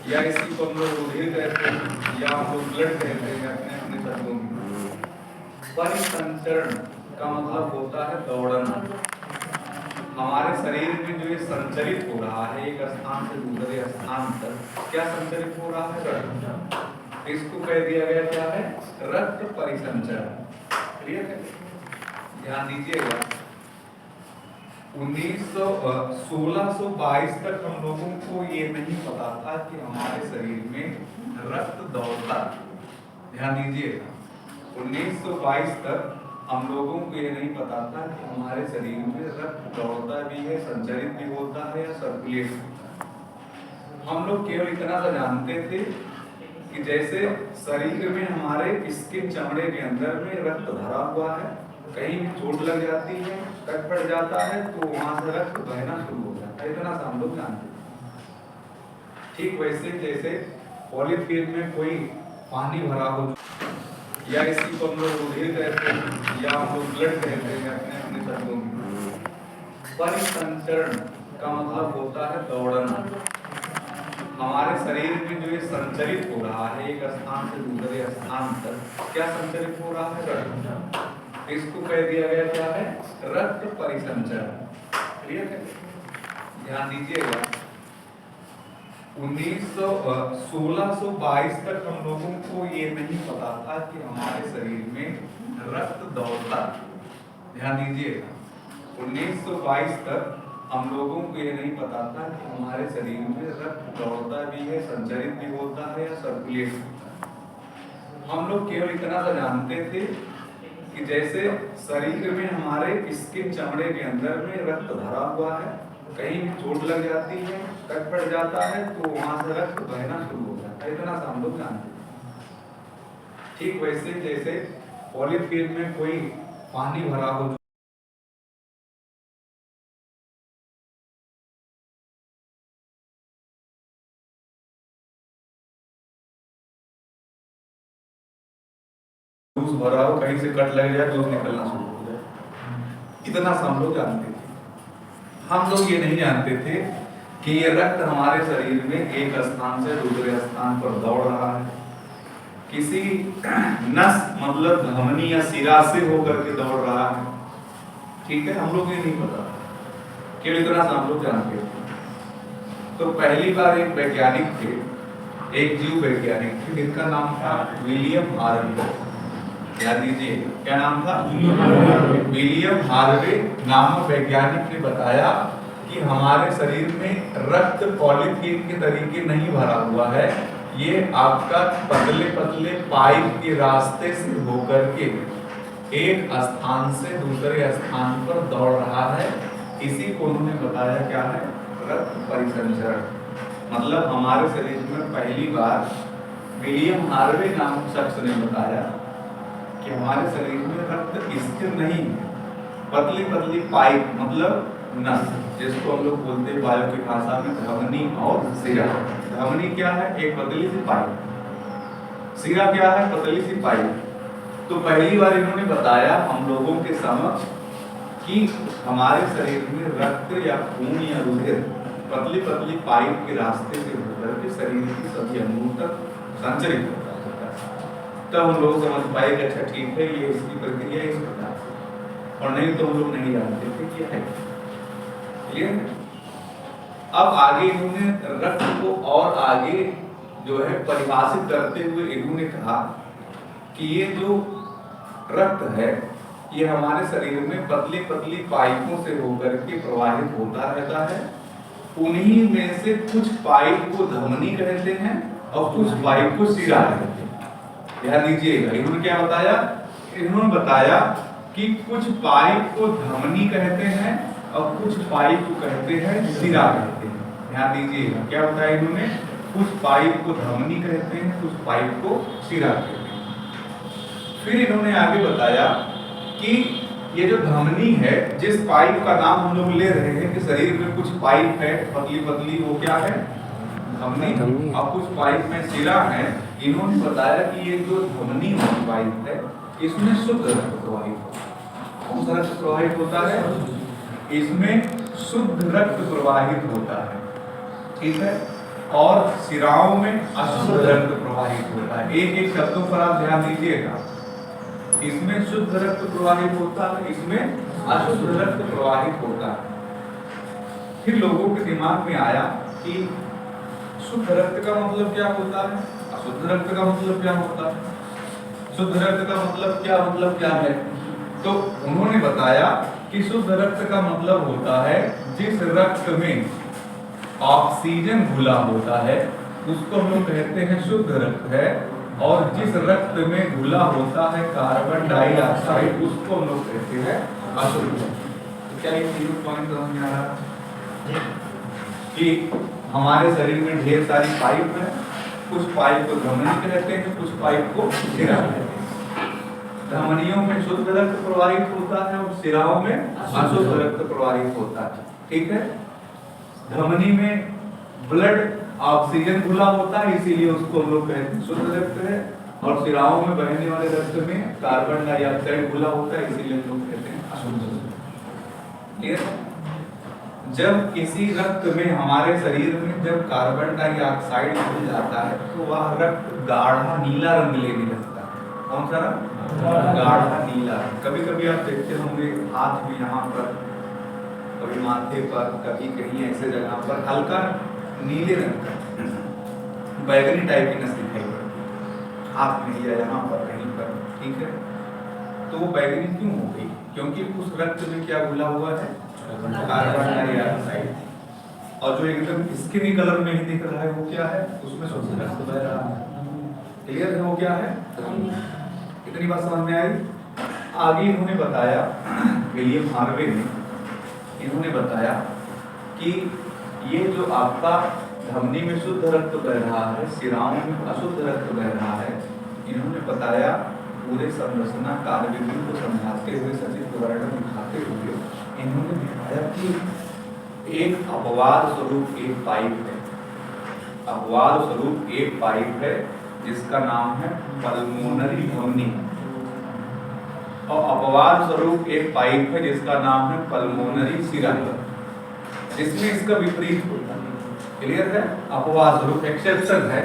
या इसी को हम लोग रुधिर कहते हैं या हम लोग ब्लड कहते हैं अपने अपने शब्दों में। परिसंचरण का मतलब होता है दौड़ना। हमारे शरीर में जो ये संचरित हो रहा है एक स्थान से दूसरे स्थान तक, क्या संचरित हो रहा है? रक्त। इसको कह दिया गया क्या है? रक्त परिसंचरण। क्लियर है? ध्यान दीजिएगा, 1622 तक हम लोगों को ये नहीं पता था कि हमारे शरीर में रक्त दौड़ता। ध्यान दीजिएगा, 1922 तक हम लोगों को ये नहीं पता था कि हमारे शरीर में रक्त दौड़ता भी है, संचरित भी होता है या सर्कुलेट होता है। हम लोग केवल इतना सा जानते थे कि जैसे शरीर में हमारे इसके चमड़े के अंदर में रक्त भरा हुआ है, कहीं भी चोट लग जाती है, कट पड़ जाता है तो वहां से रक्त बहना शुरू हो जाता है, इतना सा हम लोग जानते हैं। ठीक वैसे जैसे पॉलीथीन में कोई पानी भरा हो या इसी को हम लोग रुधिर कहते हैं या हम लोग ब्लड कहते हैं अपने अपने शब्दों में। परिसंचरण का मतलब होता है दौड़ना। हमारे शरीर में जो ये संचरित हो रहा है एक स्थान से दूसरे स्थान तक, क्या संचरित हो रहा है? रक्त। इसको कह दिया गया क्या है? रक्त परिसंचरण। क्लियर है? ध्यान दीजिएगा, 1622 तक हम लोगों को ये नहीं पता था कि हमारे शरीर में रक्त दौड़ता। ध्यान दीजिएगा, 1922 तक हम लोगों को ये नहीं पता था कि हमारे शरीर में रक्त दौड़ता भी है, संचरित भी होता है या सर्कुलेट होता है। हम लोग केवल इतना सा जानते थे कि जैसे शरीर में हमारे इसके चमड़े के अंदर में रक्त भरा हुआ है, कहीं भी चोट लग जाती है, कट पड़ जाता है तो वहां से रक्त बहना शुरू हो जाता है, इतना सा हम लोग जानते हैं। ठीक वैसे जैसे पॉलीथीन में कोई पानी भरा हो जूस भरा हो, कहीं से कट लग जाए जूस निकलना शुरू हो जाए, इतना सा हम लोग जानते थे। हम लोग ये नहीं जानते थे कि ये रक्त हमारे शरीर में एक स्थान से दूसरे स्थान पर दौड़ रहा है, किसी नस मतलब धमनी या सिरा से होकर के दौड़ रहा है। ठीक है, हम लोग ये नहीं पता, केवल इतना सा हम लोग जानते थे। तो पहली बार एक वैज्ञानिक थे, एक जीव वैज्ञानिक थे जिनका नाम था विलियम हार्वे। याद दीजिए, क्या नाम था? विलियम हार्वे नामक वैज्ञानिक ने बताया कि हमारे शरीर में रक्त पॉलीथीन के तरीके नहीं भरा हुआ है, ये आपका पतले पतले पाइप के रास्ते से होकर के एक स्थान से दूसरे स्थान पर दौड़ रहा है। इसी को उन्होंने बताया क्या है? रक्त परिसंचरण। मतलब हमारे शरीर में पहली बार विलियम हार्वे नामक शख्स ने बताया कि हमारे शरीर में रक्त स्थिर नहीं है, पतली पतली पाइप मतलब नस, जिसको हम लोग बोलते हैं बायो की भाषा में धमनी और सिरा। धमनी क्या है? एक पतली सी पाइप, सिरा क्या है? पतली सी पाइप। तो पहली बार इन्होंने बताया हम लोगों के समक्ष कि हमारे शरीर में रक्त या खून या रुधिर पतली पतली पाइप के रास्ते से होकर के शरीर की सभी अंगों तक संचरित होता है। तब हम लोग समझ पाए कि अच्छा ठीक है, ये इसकी प्रक्रिया इस प्रकार से, और नहीं तो हम लोग नहीं जानते थे कि है। क्लियर? अब आगे इन्होंने रक्त को और आगे जो है परिभाषित करते हुए इन्होंने कहा कि ये जो रक्त है ये हमारे शरीर में पतली पतली पाइपों से होकर के प्रवाहित होता रहता है। उन्हीं में से कुछ पाइप को धमनी कहते हैं और कुछ पाइप को सिरा कहते हैं। ध्यान दीजिएगा, इन्होंने क्या बताया? इन्होंने बताया कि कुछ पाइप को धमनी कहते हैं और कुछ पाइप को कहते हैं सिरा कहते हैं। ध्यान दीजिएगा, क्या बताया इन्होंने? कुछ पाइप को धमनी कहते हैं, कुछ पाइप को सिरा कहते हैं। फिर इन्होंने आगे बताया कि ये जो धमनी है, जिस पाइप का नाम हम लोग ले रहे हैं कि शरीर में कुछ पाइप है पतली पतली, वो क्या है? धमनी। और कुछ पाइप में सिरा है। इन्होंने बताया कि ये जो धमनी वाली पाइप है इसमें शुद्ध रक्त प्रवाहित होता है। कौन सा रक्त प्रवाहित होता है? इसमें शुद्ध रक्त प्रवाहित होता है। ठीक है, और सिराओं में अशुद्ध रक्त प्रवाहित होता है। एक एक शब्दों पर आप ध्यान दीजिएगा, इसमें शुद्ध रक्त प्रवाहित होता है, इसमें अशुद्ध रक्त प्रवाहित होता है। फिर लोगों के दिमाग में आया कि शुद्ध रक्त का मतलब क्या होता है, अशुद्ध रक्त का मतलब क्या होता है, शुद्ध रक्त का मतलब क्या है। तो उन्होंने बताया कि शुद्ध रक्त का मतलब होता है जिस रक्त में ऑक्सीजन घुला होता है उसको हम लोग कहते हैं शुद्ध रक्त है, और जिस रक्त में घुला होता है कार्बन डाइऑक्साइड उसको हम लोग कहते हैं अशुद्ध रक्त। तो क्या ये तीनों पॉइंट समझ में आ रहा है कि हमारे शरीर में ढेर सारी पाइप है, कुछ पाइप को धमनी कहते हैं, कुछ पाइप को सिरा कहते हैं। धमनियों में शुद्ध रक्त प्रवाहित होता है और सिराओं में अशुद्ध रक्त प्रवाहित होता है। ठीक है, धमनी में ब्लड ऑक्सीजन घुला होता है इसीलिए उसको हम लोग कहते हैं शुद्ध रक्त है, और सिराओं में बहने वाले रक्त में कार्बन डाइऑक्साइड घुला होता है इसीलिए हम लोग कहते हैं अशुद्ध रक्त। ठीक है, जब किसी रक्त में हमारे शरीर में जब कार्बन डाइऑक्साइड घुल जाता है तो वह रक्त गाढ़ा नीला रंग लेने लगता है। कौन सा रंग? गाढ़ा नीला। कभी कभी आप देखते होंगे हाथ में यहाँ पर, कभी माथे पर, कभी कहीं ऐसे जगह पर हल्का नीले रंग का बैगनी टाइप की नस दिखाई पड़ती हाथ में या यहाँ पर कहीं पर। ठीक है, तो वो बैगनी क्यों हो गई? क्योंकि उस रक्त में क्या घुला हुआ है? Carbon dioxide. और जो एकदम स्किनी कलर में ही दिख रहा है वो क्या है? उसमें शुद्ध रक्त बह रहा है। क्लियर है वो क्या है? इतनी बात समझ में आई। आगे इन्होंने बताया, विलियम हार्वे ने इन्होंने बताया कि ये जो आपका धमनी में शुद्ध रक्त बह रहा है, सिराओं में अशुद्ध रक्त बह रहा है, इन्होंने बताया पूरे संरचना कार्यविधि को समझाते हुए, सचित्र वर्णन दिखाते हुए इन्होंने दिखाया कि एक अपवाद स्वरूप एक पाइप है, अपवाद स्वरूप एक पाइप है जिसका नाम है पल्मोनरी धमनी, और अपवाद स्वरूप एक पाइप है जिसका नाम है पल्मोनरी सिरा, जिसमें इसका विपरीत होता है। क्लियर है? अपवाद स्वरूप एक्सेप्शन है,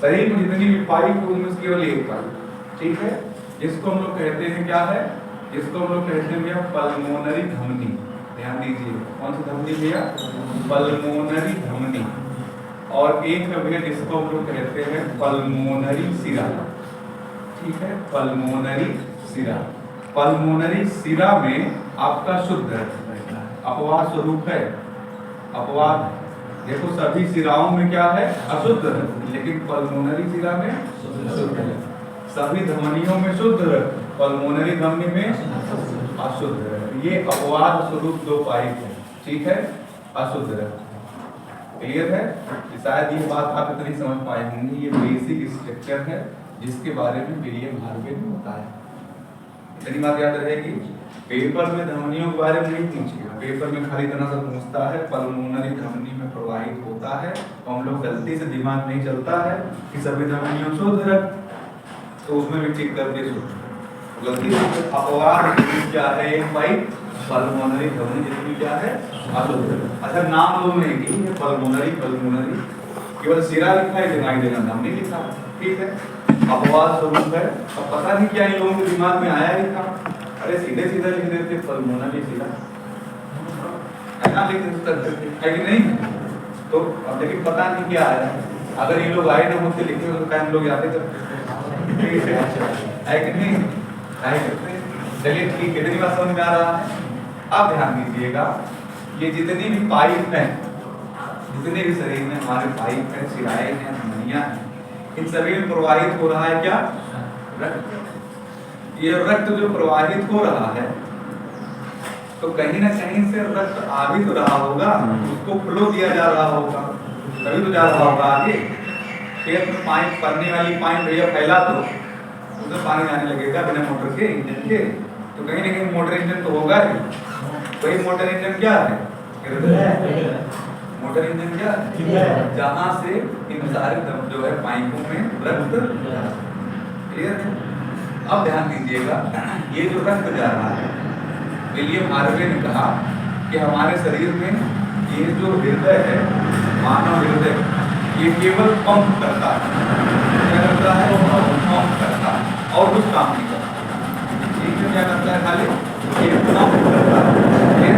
शरीर में जितनी भी पाइप है उनमें केवल एक पाइप। ठीक है, जिसको हम लोग कहते हैं क्या है? जिसको हम लोग कहते हैं भैया पल्मोनरी धमनी। ध्यान दीजिए, कौन सी धमनी भैया? पल्मोनरी धमनी। और एक है भैया जिसको हम लोग कहते हैं पल्मोनरी सिरा। ठीक है, पल्मोनरी सिरा। पल्मोनरी सिरा में आपका शुद्ध रक्त रहता है, अपवाद स्वरूप है, अपवाद। देखो सभी सिराओं में क्या है? अशुद्ध रक्त, लेकिन पल्मोनरी सिरा में शुद्ध रक्त। सभी धमनियों में शुद्ध रक्त, पल्मोनरी धमनी में अशुद्ध रक्त। ये अपवाद स्वरूप दो पाइप है। ठीक है, अशुद्ध रक्त। क्लियर है? शायद ये बात आप इतनी समझ पाए होंगे। ये बेसिक स्ट्रक्चर है जिसके बारे में विलियम हार्वे ने बताया। इतनी बात याद रहेगी। पेपर में धमनियों के बारे में नहीं पूछेगा, पेपर में खाली इतना सा पूछता है पल्मोनरी धमनी में प्रवाहित होता है, तो हम लोग गलती से दिमाग नहीं चलता है कि सभी धमनियों शुद्ध रक्त, तो उसमें भी ठीक कर दिए शुद्ध। गलती से अपवाद क्या है? एक पाइप पल्मोनरी धमनी जिसमें क्या है? अशुद्ध रक्त। अच्छा, नाम लोग नहीं की है पल्मोनरी, पल्मोनरी केवल सिरा लिखा है, दिमाग देना धमनी लिखा। ठीक है, अपवाद स्वरूप है। अब पता नहीं क्या इन लोगों के दिमाग में आया ही था, अरे सीधे सीधे लिख देते पल्मोनरी सिरा, ऐसा लिख देते है कि नहीं? तो अब लेकिन पता नहीं क्या आया। अगर ये लोग आए ना मुझसे लिखे तो क्या हम लोग याद करते है कि नहीं? चलिए ठीक है, इतनी बात समझ में आ रहा है। अब ध्यान दीजिएगा, ये जितनी भी पाइप हैं, जितने भी शरीर में हमारे पाइप हैं, सिराएं हैं, धमनियां हैं, इन सभी में प्रवाहित हो रहा है क्या? रक्त। ये रक्त जो प्रवाहित हो रहा है तो कहीं ना कहीं से रक्त आ भी तो रहा होगा, उसको फ्लो दिया जा रहा होगा, तभी तो जा रहा होगा आगे। खेत में पाइप, पड़ने वाली पाइप भैया फैला तो उसमें पानी आने लगेगा बिना मोटर के, इंजन के, तो कहीं ना कहीं मोटर इंजन तो होगा ही। वही मोटर इंजन क्या है? मोटर इंजन क्या है? जहां से इन सारे जो है पाइपों में रक्त। क्लियर है? अब ध्यान दीजिएगा, ये जो रक्त जा रहा है, विलियम हार्वे ने कहा कि हमारे शरीर में ये जो हृदय है, मानव हृदय, ये केवल पंप करता है, क्या करता है? पंप करता है और कुछ काम नहीं करता। ठीक है, क्या करता है? खाली ये पंप करता है।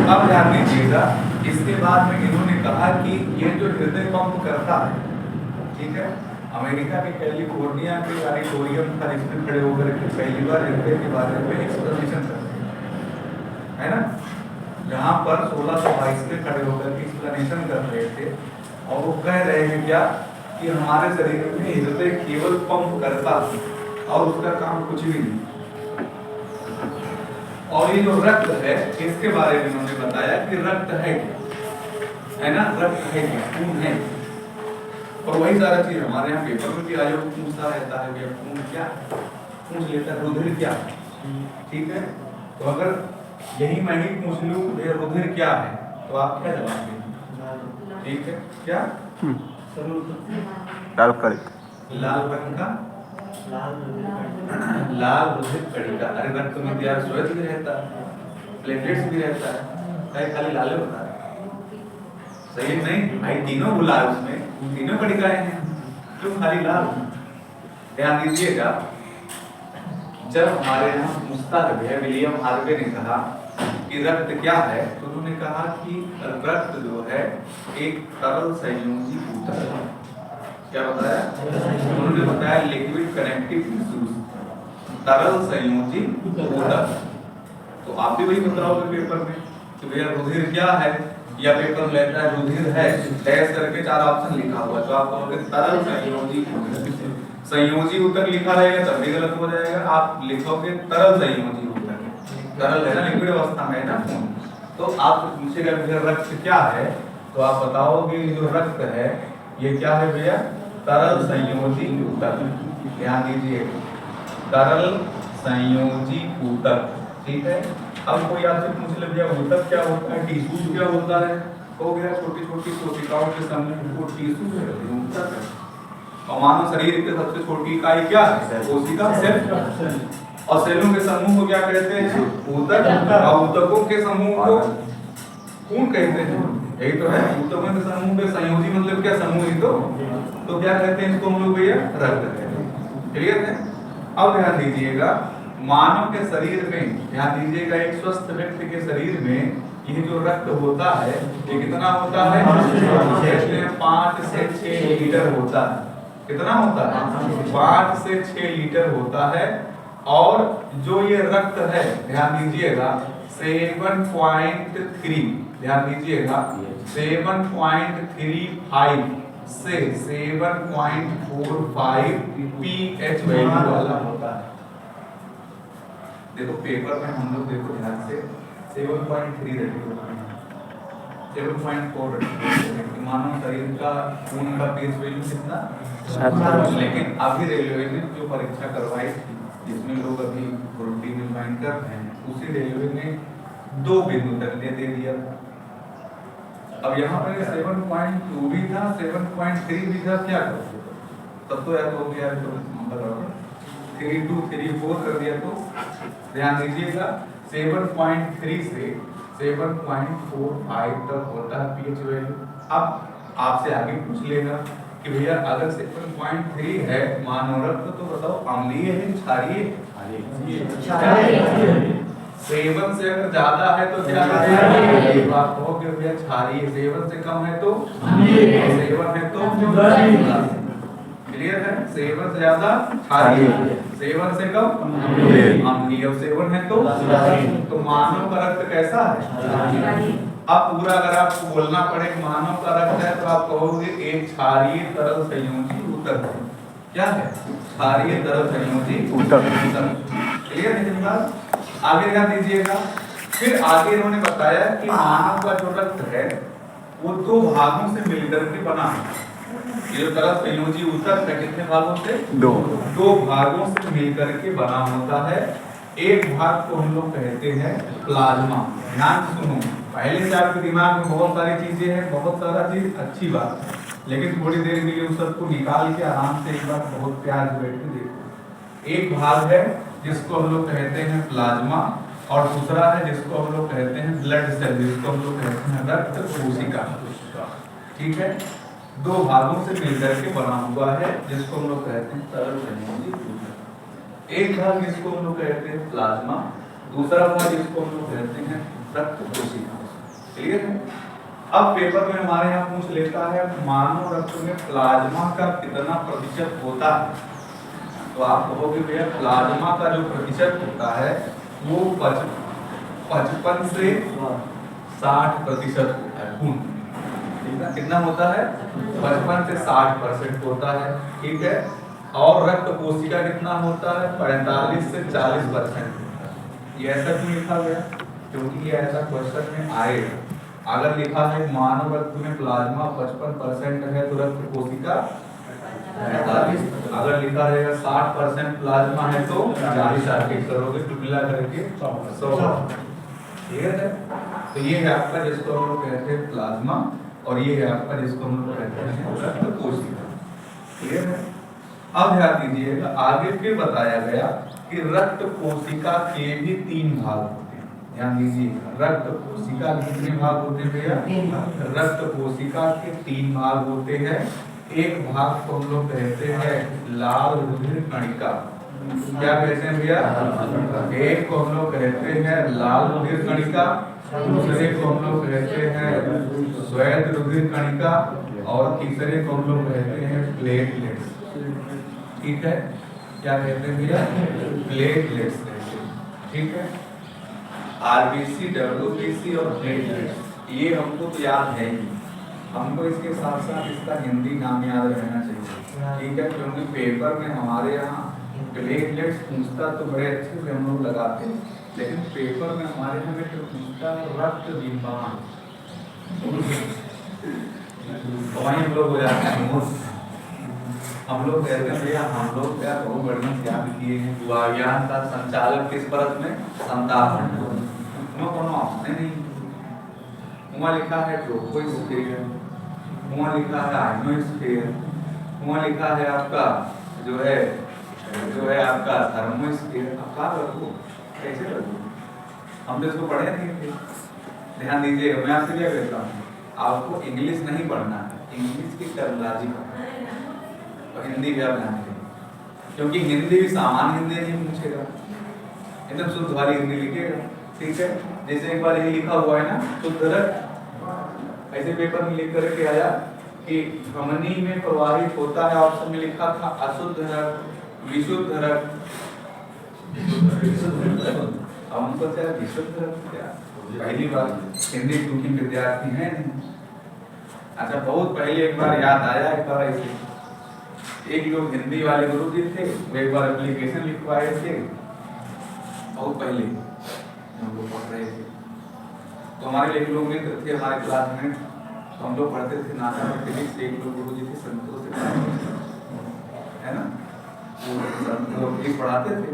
अब ध्यान दीजिएगा, इसके बाद में इन्होंने कहा कि ये जो हृदय पंप करता है, ठीक है, अमेरिका के कैलिफोर्निया के ऑडिटोरियम था जिसमें खड़े होकर के पहली बार हृदय के बारे में एक्सप्लेनेशन करते हैं, है ना, जहाँ पर 1622 में खड़े होकर के एक्सप्लेनेशन कर रहे थे और वो कह रहे हैं क्या कि हमारे शरीर में हृदय केवल पंप करता है और उसका काम कुछ भी नहीं। और ये जो रक्त है इसके बारे में उन्होंने बताया कि रक्त है क्या, है ना, रक्त है क्या, खून है। और वही सारा चीज हमारे यहाँ पेपर में भी आयोग पूछता रहता है भैया खून क्या, पूछ लेता है रुधिर क्या, ठीक है। तो अगर यही मैं ही पूछ लूं भैया रुधिर क्या है तो आप क्या जवाब देंगे? ठीक है, क्या? लाल कड़ी, लाल रंग का लाल रुधिर कणिका। अरे रक्त में यार श्वेत भी रहता है, प्लेटलेट्स भी रहता है, खाली लाल होता है, सही नहीं भाई? तीनों गुलाब उसमें तीनों कणिकाएं हैं, क्यों खाली लाल? ध्यान दीजिएगा, जब हमारे यहाँ पूछता है विलियम हार्वे ने कहा कि रक्त क्या है, तो उन्होंने कहा कि रक्त जो है एक तरल संयोजी ऊतक है। क्या बताया उन्होंने? बताया लिक्विड कनेक्टिव टिश्यूज, तरल संयोजी ऊतक। तो आप भी वही बताओगे पेपर में कि भैया रुधिर क्या है, या पेपर लेता है रुधिर है डैश करके 4 ऑप्शन लिखा हुआ, तो आप कहोगे तरल संयोजी ऊतक। संयोजी ऊतक लिखा रहेगा तब भी गलत हो जाएगा, आप लिखोगे तरल संयोजी ऊतक, तरल है ना, लिक्विड अवस्था में है ना खून। तो आप पूछेगा भैया रक्त क्या है, तो आप बताओगे जो रक्त है ये क्या है भैया? तरल संयोजी ऊतक। ध्यान दीजिए, तरल संयोजी ऊतक, ठीक है। अब कोई आपसे पूछ ले भैया ऊतक क्या होता है, टिश्यू क्या होता है, हो गया छोटी छोटी कोशिकाओं के समूह को टिश्यू है, ऊतक है। और मानव शरीर की सबसे छोटी इकाई क्या है? कोशिका, सेल। और सेलों के समूह को क्या कहते हैं? ऊतक। और ऊतकों के समूह को खून कहते हैं, यही तो है। ऊतकों के समूह के संयोजी मतलब क्या? समूह ही तो क्या कहते हैं इसको हम लोग भैया? रक्त कहते हैं। क्लियर है? अब ध्यान दीजिएगा, मानव के शरीर में, ध्यान दीजिएगा, एक स्वस्थ व्यक्ति के शरीर में ये जो रक्त होता है ये कितना होता है? 5 से 6 लीटर होता है। कितना होता है? 5 से 6 लीटर होता है। और जो ये रक्त है, ध्यान दीजिएगा, 7.3, ध्यान दीजिएगा, 7.35 से 7.45 pH वैल्यू वाला होता है। देखो पेपर में हम लोग देखो ध्यान से 7.3 रेडी होता है, 7.4 रेडी। मानव शरीर का खून का pH वैल्यू कितना? 7। लेकिन अभी रेलवे ने जो परीक्षा करवाई थी जिसमें लोग अभी ग्रुप डी में ज्वाइन कर रहे हैं, उसी रेलवे ने 2 बिंदु तक दे दिया। अब यहाँ पर 7.2 भी था, 7.3 भी था, क्या करो? तब तो यार हो गया तो बराबर 3.2 3.4 कर दिया। तो ध्यान दीजिएगा 7.3 से 7.45 तक होता है पीएच वैल्यू। अब आपसे आगे पूछ लेगा कि भैया अगर 7.3 है मानव रक्त, तो बताओ अम्लीय है क्षारीय? सेवन से अगर ज्यादा है तो क्या है? बात कहोगे भैया क्षारीय। सेवन से कम है तो सेवन है तो क्लियर है? सेवन से ज्यादा क्षारीय, सेवन से कम अम्लीय, सेवन है तो मानव का रक्त कैसा है? अब पूरा अगर आपको बोलना पड़े मानव का रक्त है तो आप कहोगे एक क्षारीय तरल संयोजी ऊतक है। क्या है? क्षारीय तरल संयोजी ऊतक। क्लियर है बात? आगे ध्यान दीजिएगा, फिर आगे इन्होंने बताया कि मानव का जो रक्त है वो 2 भागों से मिलकर के बना है। ये जो तरल संयोजी ऊतक है कितने भागों से? 2 भागों से मिलकर के बना होता है। एक भाग को हम लोग कहते हैं प्लाज्मा। ध्यान सुनो, पहले से आपके दिमाग में बहुत सारी चीजें हैं, बहुत सारा चीज अच्छी बात है, लेकिन थोड़ी देर के लिए उस सबको निकाल के आराम से एक बार बहुत प्यार से बैठ के देखो। एक भाग है जिसको हम लोग कहते हैं प्लाज्मा, और दूसरा है जिसको हम लोग कहते हैं ब्लड सेल, जिसको हम लोग कहते हैं रक्त कोशिका। ठीक है? दो भागों से मिलकर के बना हुआ है, जिसको हम लोग कहते हैं तरल संयोजी ऊतक। एक भाग जिसको हम लोग कहते हैं प्लाज्मा, दूसरा भाग जिसको हम लोग कहते हैं रक्त कोशिका। क्लियर है? अब पेपर में हमारे यहाँ पूछ लेता है मानव रक्त में प्लाज्मा का कितना प्रतिशत होता है, तो आप कहोगे भैया प्लाज्मा का जो प्रतिशत होता है वो 55 से 60% होता है खून। ठीक है, कितना होता है? 55 से 60% होता है। ठीक है, और रक्त कोशिका कितना होता है? 45 से 40%। ये ऐसा क्यों लिखा गया? क्योंकि ये ऐसा क्वेश्चन में आएगा। अगर लिखा है मानव रक्त में प्लाज्मा 55% है तो रक्त कोशिका 45, अगर लिखा रहेगा 60% प्लाज्मा है तो 40 आर्टिक करोगे तो मिला करके 100। क्लियर है? तो ये है आपका जिसको हम लोग कहते हैं प्लाज्मा, और ये है आपका जिसको हम लोग कहते हैं रक्त कोशिका। क्लियर है? अब ध्यान दीजिएगा, आगे फिर बताया गया कि रक्त कोशिका के भी 3 भाग होते हैं। ध्यान दीजिए, रक्त कोशिका के कितने भाग होते हैं भैया? रक्त कोशिका के 3 भाग होते हैं। एक भाग को हम लोग कहते हैं लाल रुधिर कणिका। क्या कहते हैं भैया? एक को हम लोग कहते हैं लाल रुधिर कणिका, दूसरे को हम लोग कहते हैं श्वेत रुधिर कणिका, और तीसरे को हम लोग कहते हैं प्लेटलेट्स। ठीक है, क्या कहते हैं भैया? प्लेटलेट्स कहते हैं। ठीक है, आरबीसी, डब्ल्यूबीसी और प्लेटलेट्स, ये हमको तो याद है ही, हमको इसके साथ साथ इसका हिंदी नाम याद रहना चाहिए। ठीक है, क्योंकि पेपर में हमारे यहाँ प्लेटलेट्स पूछता तो बड़े अच्छे से हम लोग लगाते हैं, लेकिन पेपर में हमारे यहाँ में पूछता रक्त बिंबान, वहीं हम लोग हो जाते हैं। हम लोग कहते हैं भैया हम लोग क्या बहुत बढ़िया याद किए हैं, वायुयान का संचालक किस परत में? संताप। कोनो ऑप्शन नहीं, वहाँ लिखा है ट्रोपोस्फीयर, वहाँ लिखा है आयनोस्फीयर, वहाँ लिखा है आपका जो है आपका थर्मोस्फीयर। अब क्या रखो, कैसे रखो? हम तो इसको पढ़े नहीं थे। ध्यान दीजिएगा, मैं आपसे क्या कहता हूँ, आपको इंग्लिश नहीं पढ़ना है, इंग्लिश की टर्मिनोलॉजी पढ़ना है, और हिंदी भी आप ध्यान दें, क्योंकि हिंदी भी सामान्य हिंदी नहीं पूछेगा, एकदम शुद्ध वाली हिंदी लिखेगा। ठीक है, जैसे एक बार ये लिखा हुआ है ना शुद्ध रक्त, ऐसे पेपर में लिख करके आया कि धमनी में प्रवाहित होता है, ऑप्शन में लिखा था अशुद्ध रक्त, विशुद्ध रक्त। अब हमको क्या विशुद्ध रक्त क्या? पहली बार हिंदी क्योंकि विद्यार्थी है नहीं। अच्छा, बहुत पहले एक बार याद आया, एक बार ऐसे एक लोग हिंदी वाले गुरु जी थे, वो एक बार एप्लीकेशन लिखवाए थे, बहुत पहले हम लोग पढ़ रहे थे, तो हमारे एक लोग मित्र थे हमारे क्लास में, तो हम लोग पढ़ते थे नाता में फिजिक्स। एक लोग गुरु जी थे संतोष है ना, वो फिजिक्स पढ़ाते थे,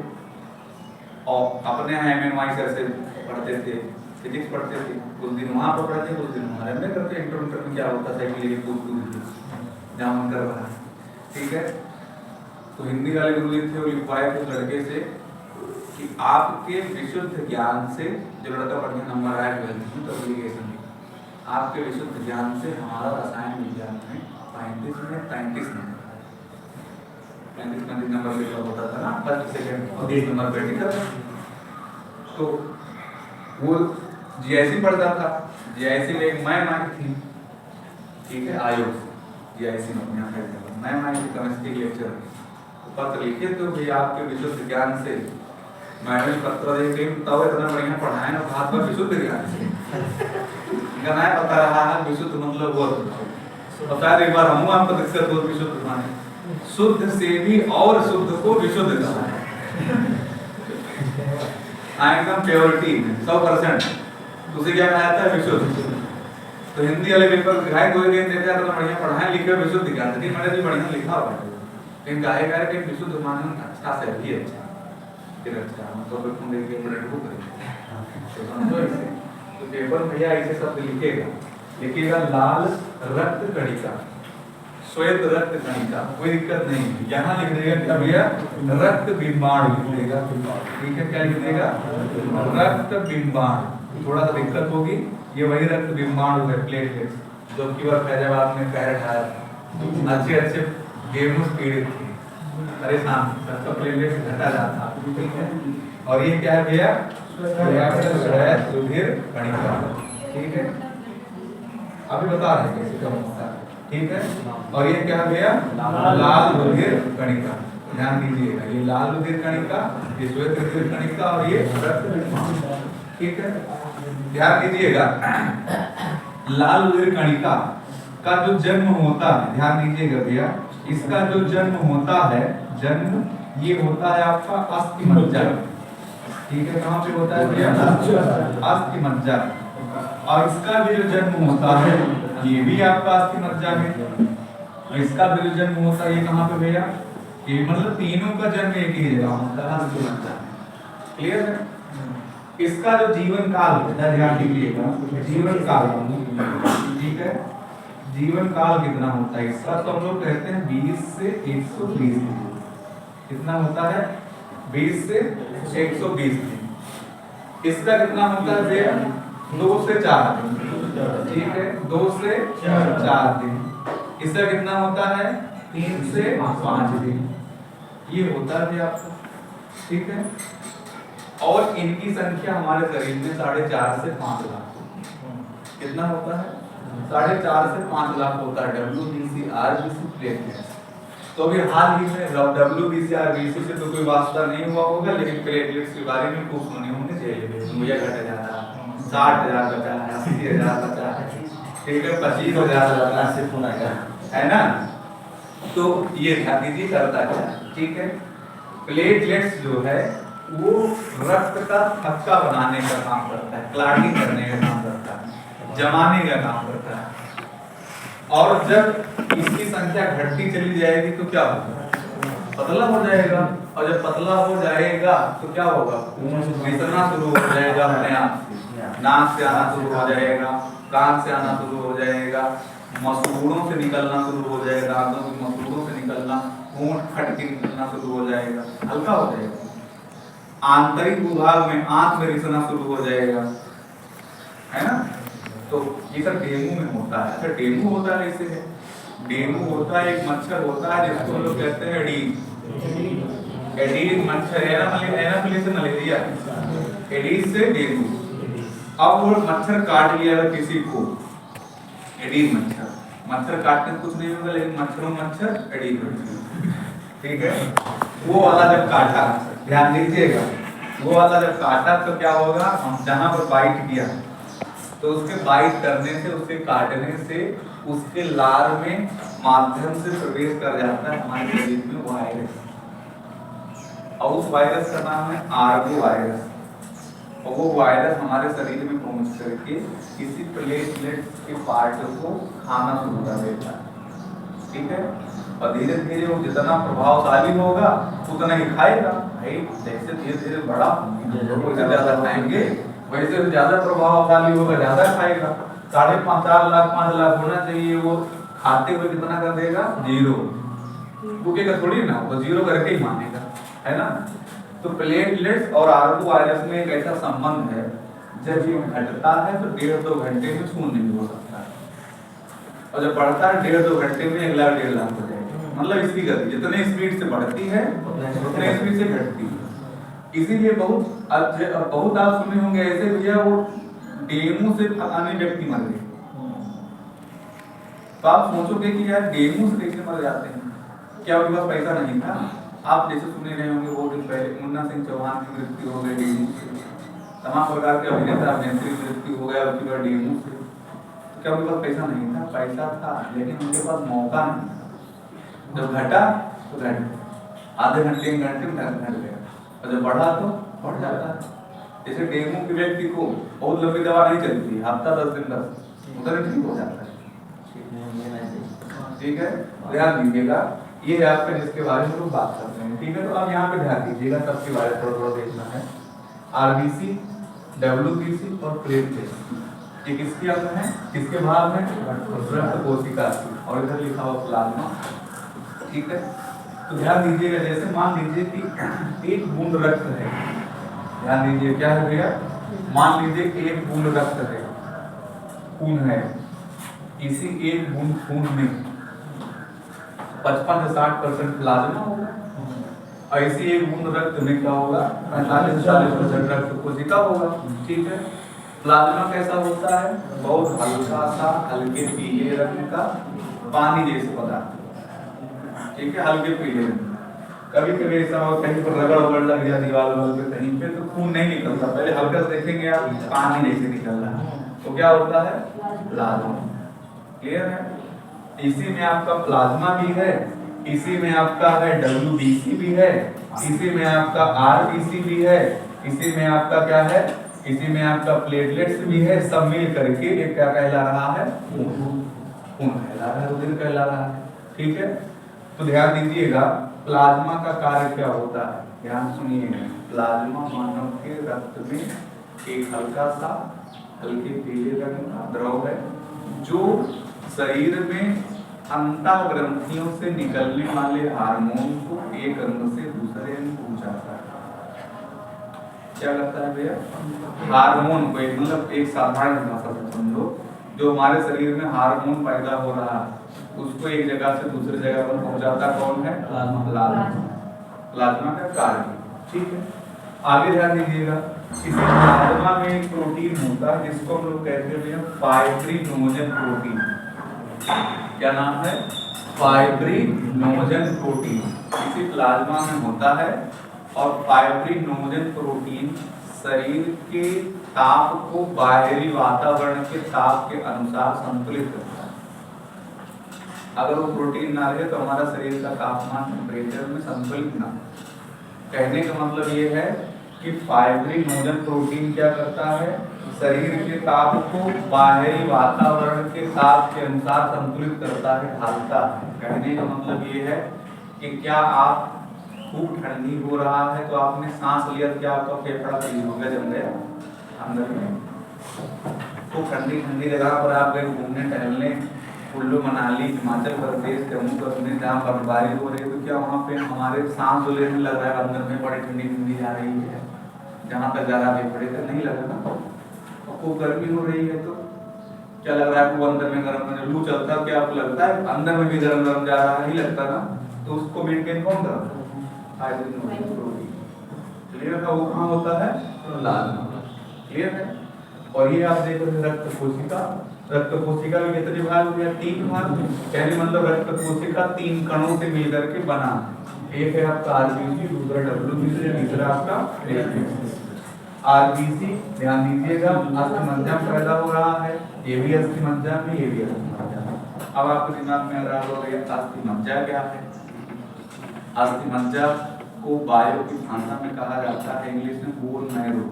और अपने यहाँ MNY सर से पढ़ते थे, फिजिक्स पढ़ते थे। कुछ दिन वहाँ पर पढ़ते, कुछ दिन हमारे में करते। इंटर में क्या होता था कि कूद जहाँ मन कर रहा है। ठीक है, तो हिंदी वाले गुरु जी थे, वो लिखवाए थे लड़के से कि आपके विशुद्ध ज्ञान से, जो लड़का बढ़िया नंबर आया 12वीं तो एप्लीकेशन में, आपके विशुद्ध ज्ञान से हमारा रसायन विज्ञान में 35 में 33 नंबर पे होता था ना, फर्स्ट सेकंड और 30 नंबर पे। तो वो जीआईसी पढ़ता था, जीआईसी में एक मैम आई थी, ठीक है, आयोग जीआईसी में मैम आई थी, केमिस्ट्री लेक्चर, पत्र लिखे तो भाई आपके विशुद्ध ज्ञान से, मैंने पत्र देखे तब इतना बढ़िया पढ़ाया ना, बात पर विशुद्ध ज्ञान से गाना बता रहा है, विशुद्ध मतलब वो बता। एक बार हम आपको दिक्कत हो विशुद्ध माने शुद्ध से भी और शुद्ध को विशुद्ध कहा है, एकदम प्योरिटी 100%, उसे क्या कहा जाता है? विशुद्ध। तो हिंदी वाले पेपर गाय कोई नहीं देते तो बढ़िया पढ़ाए लिखे विशुद्ध ज्ञान, लेकिन मैंने भी बढ़िया लिखा हुआ है, लेकिन गाय गाय के विशुद्ध माने अच्छा से भी अच्छा, फिर अच्छा मतलब तो तुम देखिए मिनट को करेंगे तो समझो इसे। तो पेपर में भैया ऐसे शब्द लिखेगा लाल रक्त कणिका, श्वेत रक्त कणिका, कोई दिक्कत नहीं है। यहाँ लिख देगा क्या भैया? रक्त बिंबाणु लिख देगा। ठीक है, क्या लिख देगा? रक्त बिंबाणु। थोड़ा सा दिक्कत होगी, ये वही रक्त बिंबाणु है, प्लेटलेट्स, जो कि वह फैजाबाद में कह रहा है अच्छे अच्छे गेमों से पीड़ित थे, परेशान, सबका प्लेटलेट घटा जाता, ठीक है। और ये क्या है भैया, श्वेत रुधिर कणिका, ठीक है। अभी बता रहे हैं कैसे कम होता है, ठीक है। और ये क्या है भैया, लाल रुधिर कणिका, ध्यान दीजिएगा, ये लाल रुधिर कणिका, ये श्वेत रुधिर कणिका और ये रक्त, ठीक है। ध्यान दीजिएगा, लाल रुधिर कणिका का जो जन्म होता है, ध्यान दीजिएगा भैया, इसका जो जन्म होता है, जन्म ये होता है आपका अस्थि मज्जा, ठीक है। कहाँ पे होता है भैया, अस्थि मज्जा। और इसका भी जो जन्म होता है ये भी आपका अस्थि मज्जा में, और इसका भी जो जन्म होता है ये कहाँ पे भैया, ये मतलब तीनों का जन्म एक ही जगह होता है, अस्थि मज्जा में, क्लियर है। इसका जो जीवन काल होता है, ध्यान दीजिएगा, जीवन काल, ठीक है, जीवन काल कितना होता है इसका, तो हम लोग कहते हैं 20 से 120 दिन। कितना होता है, 20 से 120 दिन। इसका कितना होता है भैया, 2 से 4 दिन, ठीक है, 2 से 4 दिन। इसका कितना होता है, 3 से 5 दिन, ये होता है भैया आपको, ठीक है। और इनकी संख्या हमारे शरीर में 4.5 से 5 लाख, कितना होता है, 4.5 से 5 लाख होता है WBC RBC प्लेटलेट्स। तो अभी हाल ही में WBC RBC से तो कोई वास्ता नहीं हुआ होगा, लेकिन प्लेटलेट्स के बारे में खूब सुने होंगे, मुझे घट जाता है, 60,000 बचा है, 80,000 बचा है, ठीक है, 25,000 बचा से फोन आएगा, है ना। तो ये ध्यान दीजिए करता क्या है, ठीक है। प्लेटलेट्स जो है वो रक्त का थक्का बनाने का काम करता है, क्लॉटिंग करने का काम करता है, जमाने का काम करता है। और जब इसकी संख्या घटती चली जाएगी तो क्या होगा, पतला हो जाएगा, और जब पतला हो जाएगा तो क्या होगा, निकलना शुरू हो जाएगा अपने आप से, नाक से आना शुरू हो जाएगा, कान से आना शुरू हो जाएगा, मसूड़ों से निकलना शुरू हो जाएगा, दांतों की मसूड़ों से निकलना, होंठ फट के निकलना शुरू हो जाएगा, हल्का हो जाएगा। आंतरिक विभाग में आंख में रिसना शुरू हो जाएगा, है ना। तो ये सब डेंगू में होता है। अच्छा, डेंगू होता है इसे, डेंगू होता है एक मच्छर होता है जिसको लोग कहते हैं एडीज, एडीज मच्छर, एनाफिलिस से मलेरिया, एडीज से डेंगू। अब वो मच्छर काट लिया अगर किसी को, एडीज मच्छर, मच्छर काटने से कुछ नहीं होगा, लेकिन मच्छरों मच्छर एडीज मच्छर, ठीक है। वो वाला जब काटा, ध्यान दीजिएगा, वो वाला जब काटा तो क्या होगा, हम जहां पर बाइट किया तो उसके बाइट करने से, उसके काटने से उसके लार में माध्यम से प्रवेश कर जाता है हमारे शरीर में वायरस, और उस वायरस का नाम है आर्गो वायरस। और वो वायरस हमारे शरीर में पहुंच करके किसी प्लेटलेट्स के पार्ट को खाना शुरू कर देता है, ठीक है। और धीरे धीरे वो जितना प्रभावशाली होगा उतना ही खाएगा, भाई जैसे धीरे धीरे बड़ा ज्यादा खाएंगे वैसे ज्यादा प्रभावशाली होगा, ज्यादा खाएगा। 4.5 लाख 5 लाख होना चाहिए, वो खाते हुए कितना कर देगा, 0, रुकेगा थोड़ी ना, वो 0 करके ही मानेगा, है ना। तो प्लेटलेट्स और आर्गो वायरस में एक ऐसा संबंध है, जब ये घटता है तो 1.5-2 घंटे में शून्य नहीं हो सकता है, और जब बढ़ता है 1.5-2 घंटे में 1 लाख 1.5 लाख हो जाएगा। मतलब इसकी गति जितने स्पीड से बढ़ती है उतने स्पीड से घटती है। इसीलिए बहुत आप सुने होंगे ऐसे भैया वो डेंगू से फलाने व्यक्ति मर गए, तो आप सोचोगे कि यार डेंगू से कैसे मर जाते हैं, क्या उनके पास पैसा नहीं था। आप जैसे सुने रहे होंगे बहुत दिन पहले मुन्ना सिंह चौहान की मृत्यु हो गई डेंगू से, तमाम प्रकार के अभिनेता अभिनेत्री की मृत्यु हो गया उनकी बार डेंगू से। तो क्या उनके पास पैसा नहीं था, पैसा था लेकिन उनके पास मौका नहीं। जब घटा तो घट, आधे घंटे 1 घंटे में घट गया, और जब बढ़ा तो बढ़ जाता है। जैसे डेंगू के व्यक्ति को बहुत लंबी दवा नहीं चलती, हफ्ता 10 दिन बस उधर ठीक हो जाता है, ठीक है। ध्यान दीजिएगा, ये है आपका जिसके बारे में लोग बात करते हैं, ठीक है। तो अब यहाँ पे ध्यान दीजिएगा, सबके बारे में थोड़ा देखना है। आरबीसी, डब्ल्यूबीसी और प्लेटलेट्स ये किसके अंग है, किसके भाग में, रक्त कोशिका, और इधर लिखा हुआ प्लाज्मा, ठीक है। तो ध्यान दीजिएगा, जैसे मान लीजिए कि 1 बूंद रक्त है, ध्यान दीजिए क्या है भैया, मान लीजिए 1 बूंद रक्त है, खून है, इसी 1 बूंद खून में 55 से 60% प्लाज्मा होगा। ऐसे एक बूंद रक्त में क्या होगा, 45 से 40% रक्त कोशिका होगा। ठीक है। प्लाज्मा कैसा होता है, बहुत हल्का सा हल्के पीले रंग का पानी जैसे पदार्थ। ठीक है, हल्के पीले रंग। कभी कभी ऐसा हो कहीं पर रगड़ वगड़ लग गया दीवार पे कहीं पे तो खून नहीं निकलता, पहले हल्का देखेंगे आप पानी जैसे निकल रहा है, तो क्या होता है, प्लाज्मा। क्लियर है। इसी में आपका प्लाज्मा भी है, इसी में आपका है WBC भी है, इसी में आपका RBC भी है, इसी में आपका क्या है, इसी में आपका प्लेटलेट्स भी है। सब मिल करके ये क्या कहला रहा है, खून कहला रहा है, रुधिर कहला रहा है। ठीक है। तो ध्यान दीजिएगा प्लाज्मा का कार्य क्या होता है, ध्यान सुनिए। प्लाज्मा मानव के रक्त में एक हल्का सा हल्के पीले रंग का द्रव है जो शरीर में अंतः ग्रंथियों से निकलने वाले हार्मोन को एक अंग से दूसरे अंग पहुंचाता है। क्या करता है भैया, हार्मोन को मतलब एक साधारण भाषा से समझो, जो हमारे शरीर में हार्मोन पैदा हो रहा है उसको एक जगह से दूसरी जगह पर पहुंचाता कौन है, प्लाज्मा का कार्य। ठीक है। आगे ध्यान दीजिएगा, इसी प्लाज्मा में एक प्रोटीन होता है जिसको हम लोग कहते हैं फाइब्रिनोजन प्रोटीन। क्या नाम है, फाइब्रिनोजन प्रोटीन। इसी प्लाज्मा में होता है और फाइब्रिनोजन प्रोटीन शरीर के ताप को बाहरी वातावरण के ताप के अनुसार संतुलित करता है। अगर वो प्रोटीन ना रहे तो हमारा शरीर का तापमान टेम्परेचर में संतुलित ना। कहने का मतलब ये है कि फाइब्रिनोजन प्रोटीन क्या करता है, शरीर के ताप को बाहरी वातावरण के ताप के अनुसार संतुलित करता है, ढालता है। कहने का मतलब ये है कि क्या आप खूब ठंडी हो रहा है तो आपने सांस लिया तो क्या आपका फेफड़ा फ्रीज हो गया, जम गया अंदर में। तो ठंडी ठंडी जगह पर आप गए घूमने टहलने, कुल्लू मनाली हिमाचल प्रदेश जम्मू कश्मीर जहाँ बर्फबारी हो रही है तो क्या वहाँ पे हमारे सांस लेने में लग रहा है अंदर में बड़ी ठंडी ठंडी जा रही है, जहाँ तक ज़्यादा फेफड़े तक नहीं लग रहा। और खूब गर्मी हो रही है तो क्या लग रहा है आपको अंदर में गर्म, लू चलता है क्या आपको लगता है अंदर में भी गर्म गर्म जा रहा है, नहीं लगता ना। तो उसको मेंटेन कौन करता है, फाइब्रिनोजन प्रोटीन। क्लियर है, वो कहाँ होता है, प्लाज्मा। क्लियर है। और ये आप देख रहे हैं रक्त कोशिका। रक्त कोशिका में कितने भाग हो गया, 3 भाग। कहने मतलब रक्त कोशिका 3 कणों से मिलकर के बना। एक है आपका RBC, दूसरा WBC, तीसरा आपका RBC। ध्यान दीजिएगा अस्थिमज्जा पैदा हो रहा है, ये भी अस्थिमज्जा में, ये भी अस्थिमज्जा में। अब आपके दिमाग में आ रहा होगा अस्थिमज्जा क्या है। अस्थिमज्जा को बायो की भाषा में कहा जाता है इंग्लिश में बोन मैरो,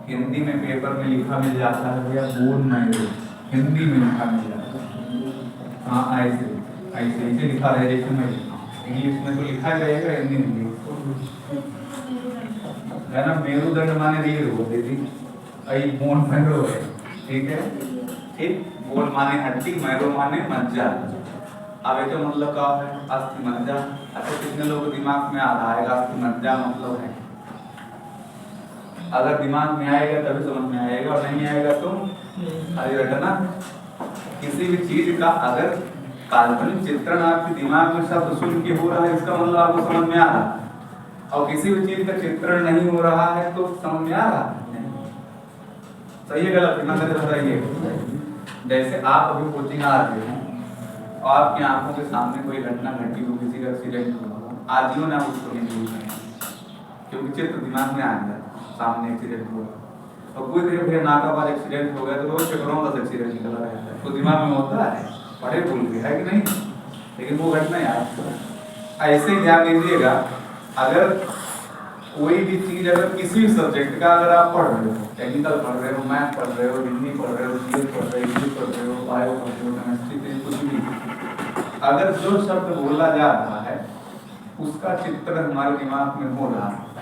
हिंदी में पेपर में लिखा मिल जाता है भैया बोन मैरो, हिंदी में लिखा मिल जाता है। हाँ ऐसे ऐसे ऐसे लिखा रहे जैसे मैं लिखा हूँ, इंग्लिश में तो लिखा रहेगा, हिंदी में है ना। मेरुदंड माने रीढ़ होती थी, आई बोन मैरो है। ठीक है, ठीक। बोन माने हड्डी, मैरो माने मज्जा। अब ये तो मतलब क्या है, अस्थिमज्जा। अच्छा कितने लोगों के दिमाग में आ रहा है अस्थिमज्जा मतलब है। अगर दिमाग में आएगा तभी समझ में आएगा, और नहीं आएगा तो अरे रटना। किसी भी चीज का अगर काल्पनिक चित्रण आपके दिमाग में शब्द सुन के हो रहा है इसका मतलब आपको समझ में आ रहा है, और किसी भी चीज का चित्रण नहीं हो रहा है तो समझ में आ रहा है। सही है गलत, कितना गलत बताइए। जैसे आप अभी कोचिंग आ रहे हो और आपकी आंखों के सामने कोई घटना घटी हो, किसी का एक्सीडेंट हुआ, आजीवन आप उसको नहीं भूल सकते क्योंकि चित्र दिमाग में आ गया, सामने एक्सीडेंट हुआ। और कोई देर फिर नाका बाद एक्सीडेंट हो गया तो रोज चक्रों का एक्सीडेंट निकला रहता है, तो दिमाग में होता है, पढ़े भूल गए है कि नहीं, लेकिन वो घटना याद। ऐसे ही ध्यान दीजिएगा, अगर कोई भी चीज अगर किसी भी सब्जेक्ट का अगर आप पढ़ रहे हो, टेक्निकल पढ़ रहे हो, मैथ पढ़ रहे हो, हिंदी पढ़ रहे हो, जीएस पढ़ रहे हो, इंग्लिश पढ़ रहे हो, बायो पढ़ रहे हो, केमिस्ट्री, कुछ भी, अगर जो शब्द बोला जा रहा है उसका चित्र हमारे दिमाग में हो रहा है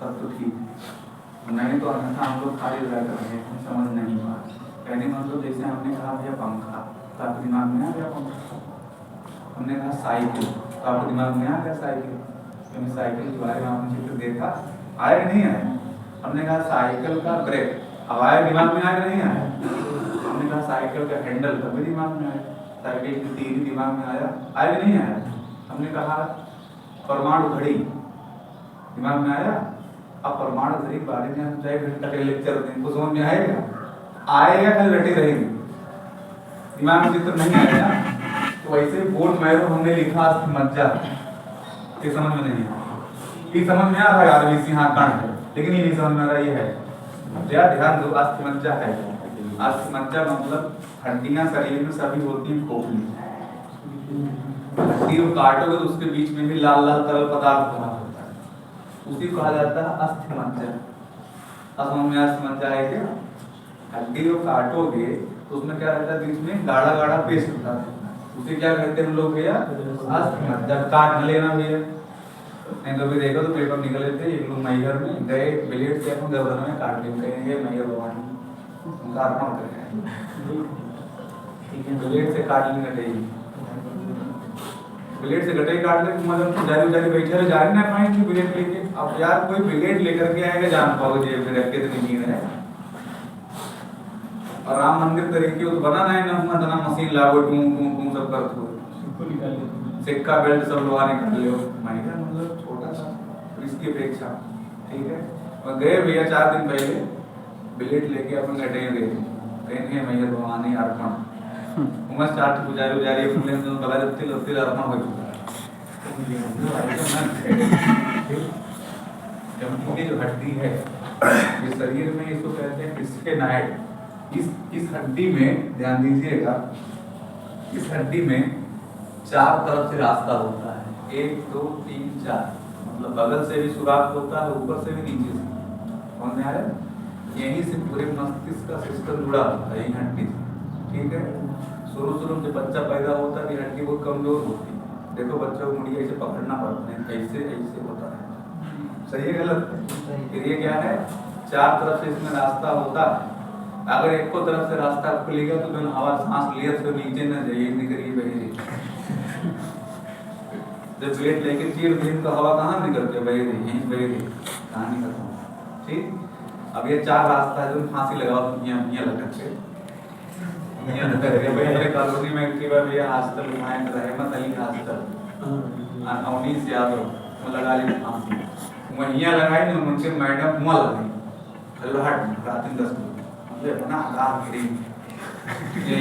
तब तो ठीक है, नहीं तो अन्यथा हम लोग खाली रह कर रहे हैं, समझ नहीं पा। कहने मतलब जैसे हमने कहा भैया पंखा, तो आपके दिमाग में आ गया पंखा। हमने कहा साइकिल, तो आपके दिमाग में आ गया साइकिल, क्योंकि साइकिल के बारे में आपने चित्र देखा, आया नहीं आया। हमने कहा साइकिल का ब्रेक, अब आया दिमाग में, आया नहीं आया। हमने कहा साइकिल का हैंडल, तभी दिमाग में आया। साइकिल की तीर दिमाग में आया, आया नहीं आया। हमने कहा परमाणु घड़ी, दिमाग में आया? अब परमाणु घड़ी के बारे में हम चाहे घंटा के लेक्चर दें, कुछ समझ में आएगा? आएगा कल रटे रहेगी, दिमाग में चित्र नहीं आएगा। तो वैसे बोर्ड में हमने लिखा मज्जा, ये समझ में नहीं आया। ये समझ में आ रहा है आरबीसी, हाँ कण है, लेकिन ये नहीं समझ में आ रहा ये है मज्जा। ध्यान दो, अस्थिमज्जा है। अस्थिमज्जा मतलब हड्डियां शरीर में सभी होती हैं खोखली, हड्डी को काटोगे तो उसके बीच में भी लाल लाल तरल पदार्थ बना होता है, उसी को कहा जाता है अस्थिमज्जा। अब समझ में अस्थिमज्जा है क्या? हड्डी को काटोगे तो उसमें क्या रहता है, बीच में गाढ़ा गाढ़ा पेस्ट होता है, उसे क्या कहते हैं हम लोग भैया? अस्थिमज्जा। काट न लेना भैया, नहीं तो भी देखो तो पेपर निकले थे एक लोग मैहर में गए, ब्लेड से अपन गर्दन में काट लिए, कहेंगे मैहर भगवान उनका अर्पण करें, ठीक है? ब्लेड से काट लेना चाहिए, ब्लेड से गटे काट ले, मतलब पुजारी उजारी बैठे रहे, जा ना पाएंगे ब्लेड लेके। अब यार कोई ब्लेड लेकर के आएगा, जान पाओगे जेब में रख के तो नहीं है। और राम मंदिर तरीके तो बना नहीं ना, ना मशीन लागो टूं सब कर दो, सिक्का बेल्ट सब लोहा निकाल लो, महंगा मतलब छोटा सा इसकी अपेक्षा, ठीक है? और गए भैया 4 दिन पहले ब्लेड लेके अपन गटे गए, कहेंगे मैया भगवानी अर्पण उमर स्टार्ट पुजारी उजारी फूले तो बला जत्ती लत्ती अर्पण हो चुका है। चमकी की जो हड्डी है ये शरीर में, इसको कहते हैं स्फेनाइड। इस हड्डी में ध्यान दीजिएगा, इस हड्डी में 4 तरफ से रास्ता होता है, 1 2 3 4, मतलब बगल से भी सुराख होता है, ऊपर से भी नीचे से, समझ में आया? यहीं से पूरे मस्तिष्क का सिस्टम जुड़ा होता है यही हड्डी से, ठीक है? शुरू में जब बच्चा पैदा होता है तो हड्डी बहुत कमजोर होती है, देखो बच्चों को मुड़िया ऐसे पकड़ना पड़ता है, ऐसे ऐसे होता है, सही है गलत? फिर ये क्या है, 4 तरफ से इसमें रास्ता होता है। अगर एक को तरफ से रास्ता खुलेगा तो जब हवा सांस लिया तो नीचे न जाइए, निकलिए बही जब वेट लेके चीर दिन तो हवा कहाँ निकलती है, बही रही, यहीं बही रही, कहानी खत्म, ठीक? अब ये 4 रास्ता है, जो फांसी लगाओ यहाँ लटक के, यहाँ लटक गए भाई। हमारे कॉलोनी में एक बार भैया हॉस्टल घुमाए, रहमत अली हॉस्टल, 19 यादव वो लगा ली फांसी, वो यहाँ लगाई ना, उनसे मैडम वहाँ लगाई हट रात 10 बजे अपना आधार गिरी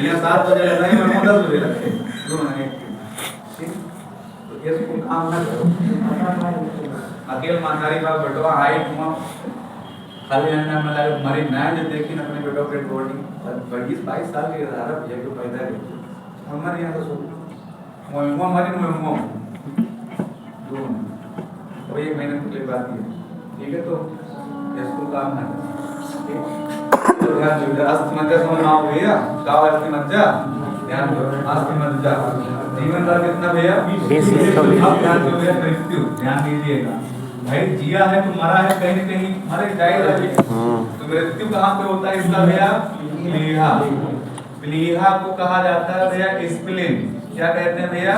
ये 7 बजे लगाई, मैं 10 बजे लगे, ठीक? तो ये सब काम ना करो, अकेले मानदारी बात बैठो हाइट हुआ खाली रहना में लगे मरी ना, जब देखी ना अपने बेटों के बॉडी 22 साल के रहा भैया को पैदा है हमारे यहाँ तो सो वो मरी वो दो वो 1 महीने के बाद ही, ठीक है? तो इसको काम ना करें, तो ध्यान दो। अस्थिमज्जा समझ आओ भैया, क्या अस्थिमज्जा? ध्यान दो, अस्थिमज्जा जीवन का कितना भैया? अब ध्यान दो भैया, मृत्यु ध्यान दीजिएगा भाई, जिया है तो मरा है, कहीं न कहीं मरे जाएगा भी, तो मृत्यु कहाँ पे होता है इसका भैया? प्लीहा। प्लीहा को कहा जाता है भैया स्प्लीन, क्या कहते हैं भैया?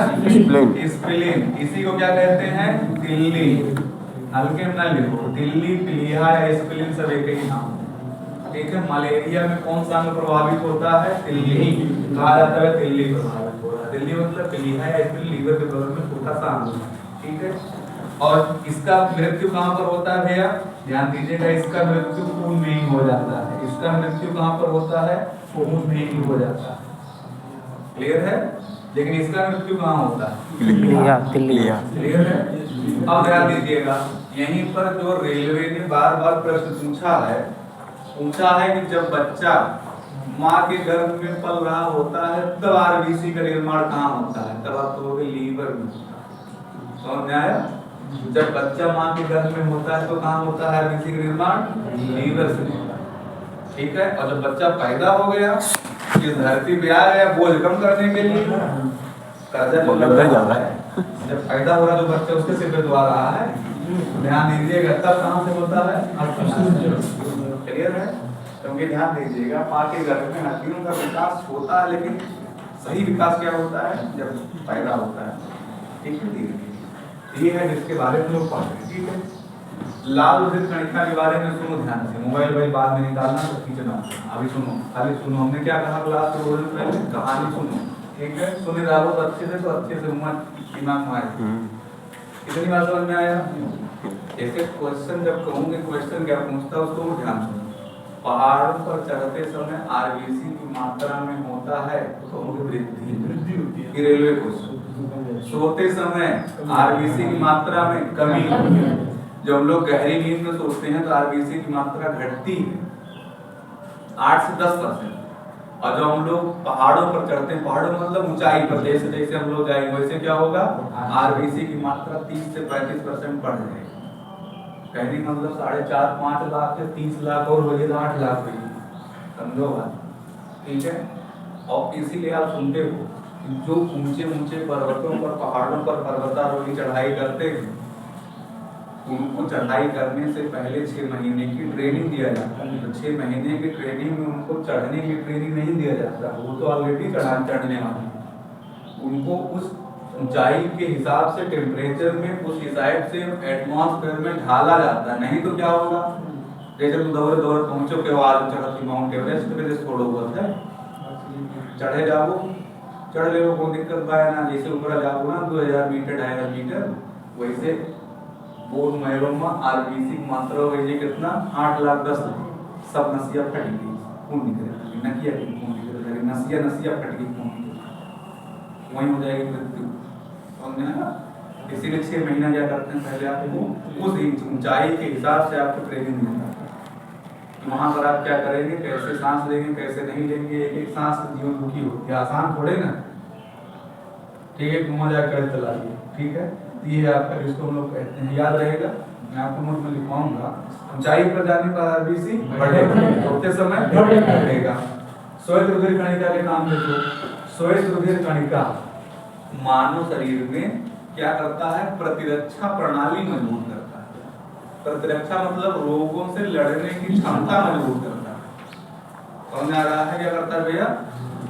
स्प्लीन। इसी को क्या कहते हैं? तिल्ली, हल्के में ना लिखो, तिल्ली प्लीहा या स्प्लीन सब एक ही नाम, ठीक है? मलेरिया में कौन सा अंग प्रभावित होता है? तिल्ली, कहा जाता है तिल्ली प्रभावित हो रहा है। तिल्ली मतलब प्लीहा या स्प्लीन लीवर के बगल में छोटा सा अंग, ठीक है? और इसका मृत्यु कहाँ पर होता है भैया? ध्यान दीजिएगा, इसका मृत्यु खून में ही हो जाता है, इसका मृत्यु कहाँ पर होता है? खून में ही हो जाता है, क्लियर है? लेकिन इसका मृत्यु कहाँ होता है? क्लियर है? अब ध्यान दीजिएगा, यहीं पर जो रेलवे ने बार बार प्रश्न पूछा है कि जब बच्चा माँ के गर्भ में पल रहा होता है तब आरबीसी का निर्माण कहाँ होता है? तब आप कहोगे लीवर में, समझ में आया? जब बच्चा माँ के गर्भ में होता है तो कहाँ होता है आरबीसी का निर्माण? लीवर से होता है, ठीक है? और जब बच्चा पैदा हो गया, इस धरती पे आ गया बोझ कम करने के लिए, कर्जा जो लग रहा है, जब पैदा हो रहा जो बच्चा उसके सिर पे दबा रहा है, ध्यान दीजिएगा, तब कहाँ से होता है? क्लियर है? क्योंकि ध्यान दीजिएगा, माँ के गर्भ में हड्डियों का विकास होता है, लेकिन सही विकास क्या होता है? जब पैदा होता है, ठीक है? धीरे ये है जिसके बारे में लोग पढ़ते हैं, ठीक है? लाल उदित कणिका के बारे में सुनो ध्यान से, मोबाइल बाद में निकालना तो खींचना, अभी सुनो, खाली सुनो। हमने क्या कहा क्लास में पहले? कहानी सुनो, ठीक है, सुने रहा हो तो अच्छे से दिमाग में आए। कितनी बात समझ में आया? ऐसे क्वेश्चन जब कहूँगे क्वेश्चन क्या पूछता है उसको ध्यान सुनो। पहाड़ों पर चढ़ते समय आरबीसी की मात्रा में होता है तो कहूँगे वृद्धि होती है। Railway question. सोते समय आरबीसी की मात्रा में कमी। जब हम लोग गहरी नींद में सोते हैं तो आरबीसी की मात्रा घटती है 8 से 10%। और जब हम लोग पहाड़ों पर चढ़ते हैं, पहाड़ों मतलब ऊंचाई पर, जैसे जैसे हम लोग जाएंगे वैसे क्या होगा, आरबीसी की मात्रा 30 से 35% बढ़ जाएगी। कहने मतलब 4.5-5 लाख से 30 लाख और हो गए 8 लाख हुई, समझो बात, ठीक है। और इसीलिए आप सुनते हो जो ऊंचे ऊंचे पर्वतों पर, पहाड़ों पर पर्वतारोही चढ़ाई करते हैं, उनको चढ़ाई करने से पहले 6 महीने की ट्रेनिंग दिया जाता है। तो 6 महीने की ट्रेनिंग में उनको चढ़ने की ट्रेनिंग नहीं दिया जाता, वो तो ऑलरेडी चढ़ने वाले, उनको उस ऊंचाई के हिसाब से टेम्परेचर में उस हिसाब से एटमॉस्फेयर में ढाला जाता है। नहीं तो क्या होगा, जैसे तुम दौड़ दौड़ पहुंचो के आज चढ़ती माउंट एवरेस्ट पे छोड़ो हुआ है, चढ़े जाओ, चढ़ ले कोई दिक्कत पाए ना। जैसे ऊपर जाओ ना 2000 मीटर 2500 मीटर, वैसे बोर्ड मैरोमा आरबीसी की मात्रा हो गई कितना 8 लाख 10 लाख। सब नसिया फट गई, खून निकलेगा, नकिया की खून निकलेगा, नसिया फट गई, खून निकलेगा, वहीं हो जाएगी मृत्यु। समझे ना? इसीलिए 6 महीना क्या करते हैं, पहले आपको उस ऊंचाई के हिसाब से आपको ट्रेनिंग मिलता है। वहां पर आप क्या करेंगे, कैसे सांस लेंगे, कैसे नहीं लेंगे, एक एक सांस जीवन दुखी होती है, आसान थोड़े ना, ठीक है, घुमा जा कर चला दिए, ठीक है। ये आपका जिसको हम लोग कहते हैं, याद रहेगा, मैं आपको नोट में लिखवाऊंगा। ऊंचाई पर जाने पर आरबीसी बढ़ेगा, उठते समय बढ़ेगा। श्वेत रुधिर कणिका के नाम देखो। श्वेत रुधिर कणिका मानव शरीर में क्या करता है, प्रतिरक्षा प्रणाली मजबूत करता है। प्रतिरक्षा मतलब रोगों से लड़ने की क्षमता मजबूत करता है। समझ आ रहा है क्या करता है भैया?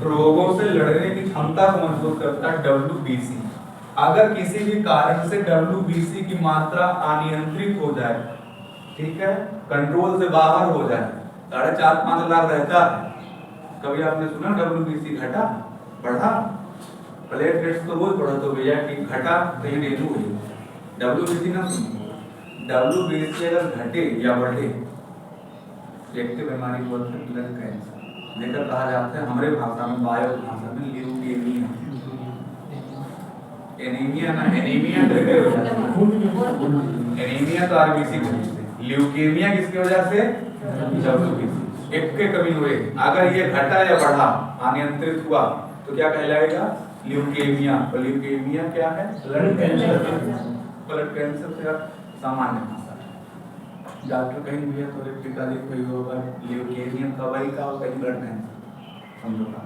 रोगों से लड़ने की क्षमता को मजबूत करता है WBC। अगर किसी भी कारण से WBC की मात्रा अनियंत्रित हो जाए, ठीक है, कंट्रोल से बाहर हो जाए, 4.5-5 लाख रहता है, कभी आपने सुना WBC घटा बढ़ा? प्लेटलेट्स तो रोज बढ़ा, तो भैया कि घटा कहीं डेंगू हुई, WBC ना सुनो। WBC अगर घटे या बढ़े, एक्टिव बीमारी बोलते हैं ब्लड कैंसर, लेकर कहा जाता है हमारे भाषा में, बायो भाषा में ल्यूकेमिया। एनीमिया ना, एनीमिया एनीमिया तो आरबीसी की वजह से, ल्यूकेमिया किसकी वजह से, WBC एक के कमी हुए। अगर ये घटा या बढ़ा, अनियंत्रित हुआ, तो क्या कहलाएगा, ल्यूकेमिया। तो ल्यूकेमिया क्या है, ब्लड कैंसर। ब्लड कैंसर से सामान्य भाषा है, डॉक्टर कहीं भी है तो एक पिताजी कोई होगा ल्यूकेमिया दवाई का और कहीं ब्लड कैंसर, समझो ना।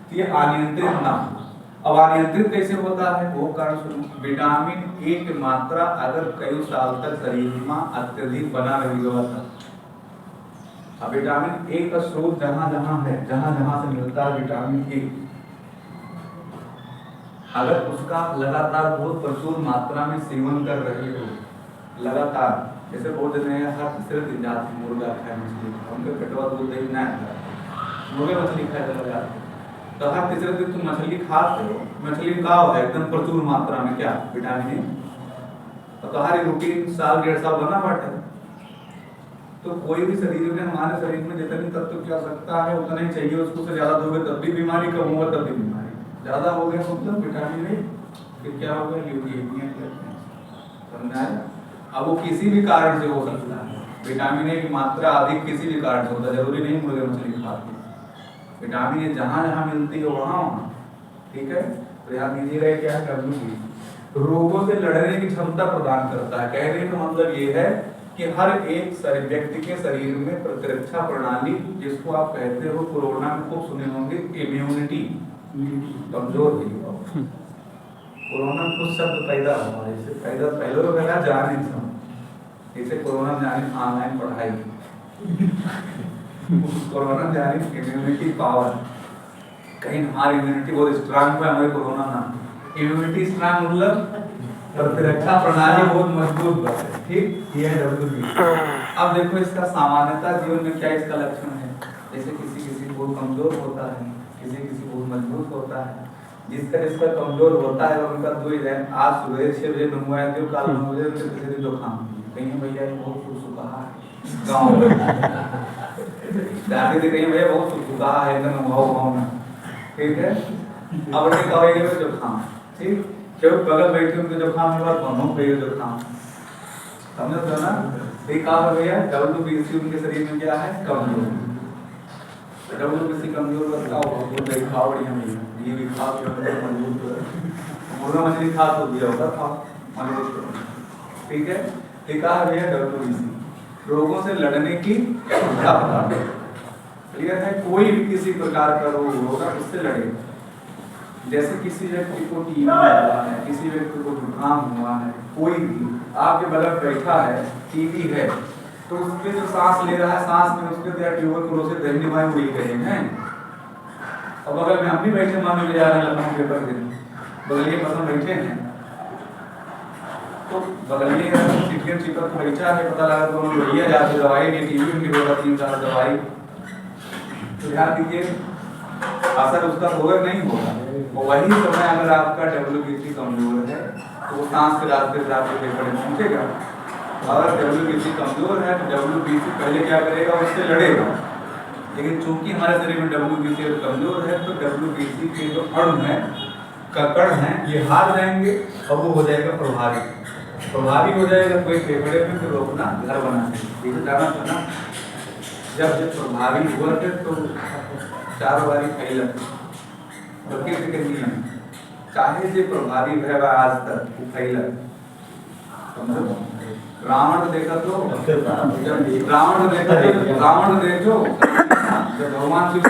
तो ये अनियंत्रित ना हो। अब अनियंत्रित कैसे होता है, वो कारण सुनो। विटामिन ए की मात्रा अगर कई साल तक शरीर में अत्यधिक बना रही हो, अब विटामिन ए का स्रोत जहां जहां है, जहां जहां से मिलता है विटामिन ए, अगर उसका लगातार बहुत प्रचुर मात्रा में सेवन कर रहे हो, लगातार, जैसे बोल देते हैं हर तीसरे दिन जाते मुर्गा खाए, मछली, उनके पेटवा दूध दही ना मुर्गे मछली खाए चला जाते, तो हर तीसरे दिन तुम मछली खाते हो, मछली का है एकदम प्रचुर मात्रा में क्या, विटामिन ए। तो हमारी रूटीन साल 1.5 साल बना बैठे। तो कोई भी शरीर में, हमारे शरीर में जितनी तत्व की आवश्यकता है उतना ही चाहिए, उसको से ज्यादा दोगे तब भी बीमारी, कम होगा तब भी बीमारी, ज्यादा हो गया मतलब विटामिन ए, फिर क्या होगा, ल्यूकेमिया। समझ आया? अब वो किसी भी कारण से हो सकता है, विटामिन ए की मात्रा अधिक किसी भी कारण से होता है, जरूरी नहीं मुर्गे मछली खाते। विटामिन ए जहां जहां मिलती है वहां वहां, ठीक है। तो याद कीजिएगा क्या है, WBC रोगों से लड़ने की क्षमता प्रदान करता है। कहने का मतलब ये है कि हर एक व्यक्ति के शरीर में प्रतिरक्षा प्रणाली, जिसको आप कहते हो, कोरोना में खूब सुने होंगे, इम्यूनिटी कमजोर हुई। कोरोना में कुछ शब्द पैदा हुआ, जैसे पैदा पहले तो कहना जाने सब, जैसे कोरोना जाने ऑनलाइन पढ़ाई कोरोना जाने इम्यूनिटी पावर, कहीं हमारी इम्यूनिटी बहुत स्ट्रांग है, हमारे कोरोना ना, इम्यूनिटी स्ट्रांग मतलब प्रतिरक्षा प्रणाली बहुत मजबूत है, ठीक, ये है WBC। अब देखो इसका सामान्यता जीवन में क्या इसका लक्षण है, जैसे किसी किसी बहुत कमजोर होता है, किसी किसी बहुत मजबूत होता है, जिसका जिसका कमजोर होता है उनका 2 ही दिन, आज सुबह 6 बजे मंगवाया थे, कल 9 बजे उनसे किसी दिन जुकाम कहीं भैया बहुत सुखा है गाँव जाते थे, कहीं भैया बहुत सुखा है एकदम गाँव में, ठीक है। अब उन्हें कहा ये जुकाम, ठीक, क्यों बगल बैठे उनके जुकाम के बाद बनों पे जुकाम, समझ रहे हो ना। ये कहा भैया WBC उनके शरीर में क्या है, कमजोर। WBC कमजोर बताओ, वो देखा बढ़िया नहीं, ये भी खा के मजबूत, मुर्गा मछली खा तो दिया होगा, खाओ मजबूत, ठीक है। ये कहा भैया WBC रोगों से लड़ने की क्षमता, क्लियर है। कोई भी किसी प्रकार का रोग होगा उससे लड़ेगा। जैसे किसी व्यक्ति को टीबी हुआ है, किसी व्यक्ति को जुकाम हुआ है, कोई भी आपके बगल बैठा है, टीबी है, तो उसके जो सांस ले रहा है, सांस में उसके ट्यूबरकुलोसिस रहने वाले वही रहे हैं। अब अगर में हम भी बैठे मान ले जा रहे हैं लखनऊ पेपर देने, बगलिए पसंद बैठे हैं, तो बगलिए चिकन चिकन को बैठा है, पता लगा तो भैया जाते दवाई नहीं, टीबी की होगा 3 साल दवाई, तो ध्यान दीजिए असर उसका होगा नहीं होगा। और वही समय अगर आपका WBC कमजोर है तो वो सांस के रास्ते से आपके फेफड़े में पहुंचेगा। अगर WBC कमजोर है तो WBC पहले क्या करेगा, उससे लड़ेगा। लेकिन चूंकि हमारे शरीर में WBC कमजोर है तो WBC के जो अणु हैं, ककड़ हैं, ये हार जाएंगे और वो हो जाएगा प्रभावी हो जाएगा। कोई फेफड़े में फिर रोकना घर बनाते ये जाना था ना, जब प्रभावी हुआ थे तो 4 बारी फैला प्रकृति के नियम, चाहे से प्रभावी है आज तक फैला। रावण देखा तो रावण देखो जब भगवान शिव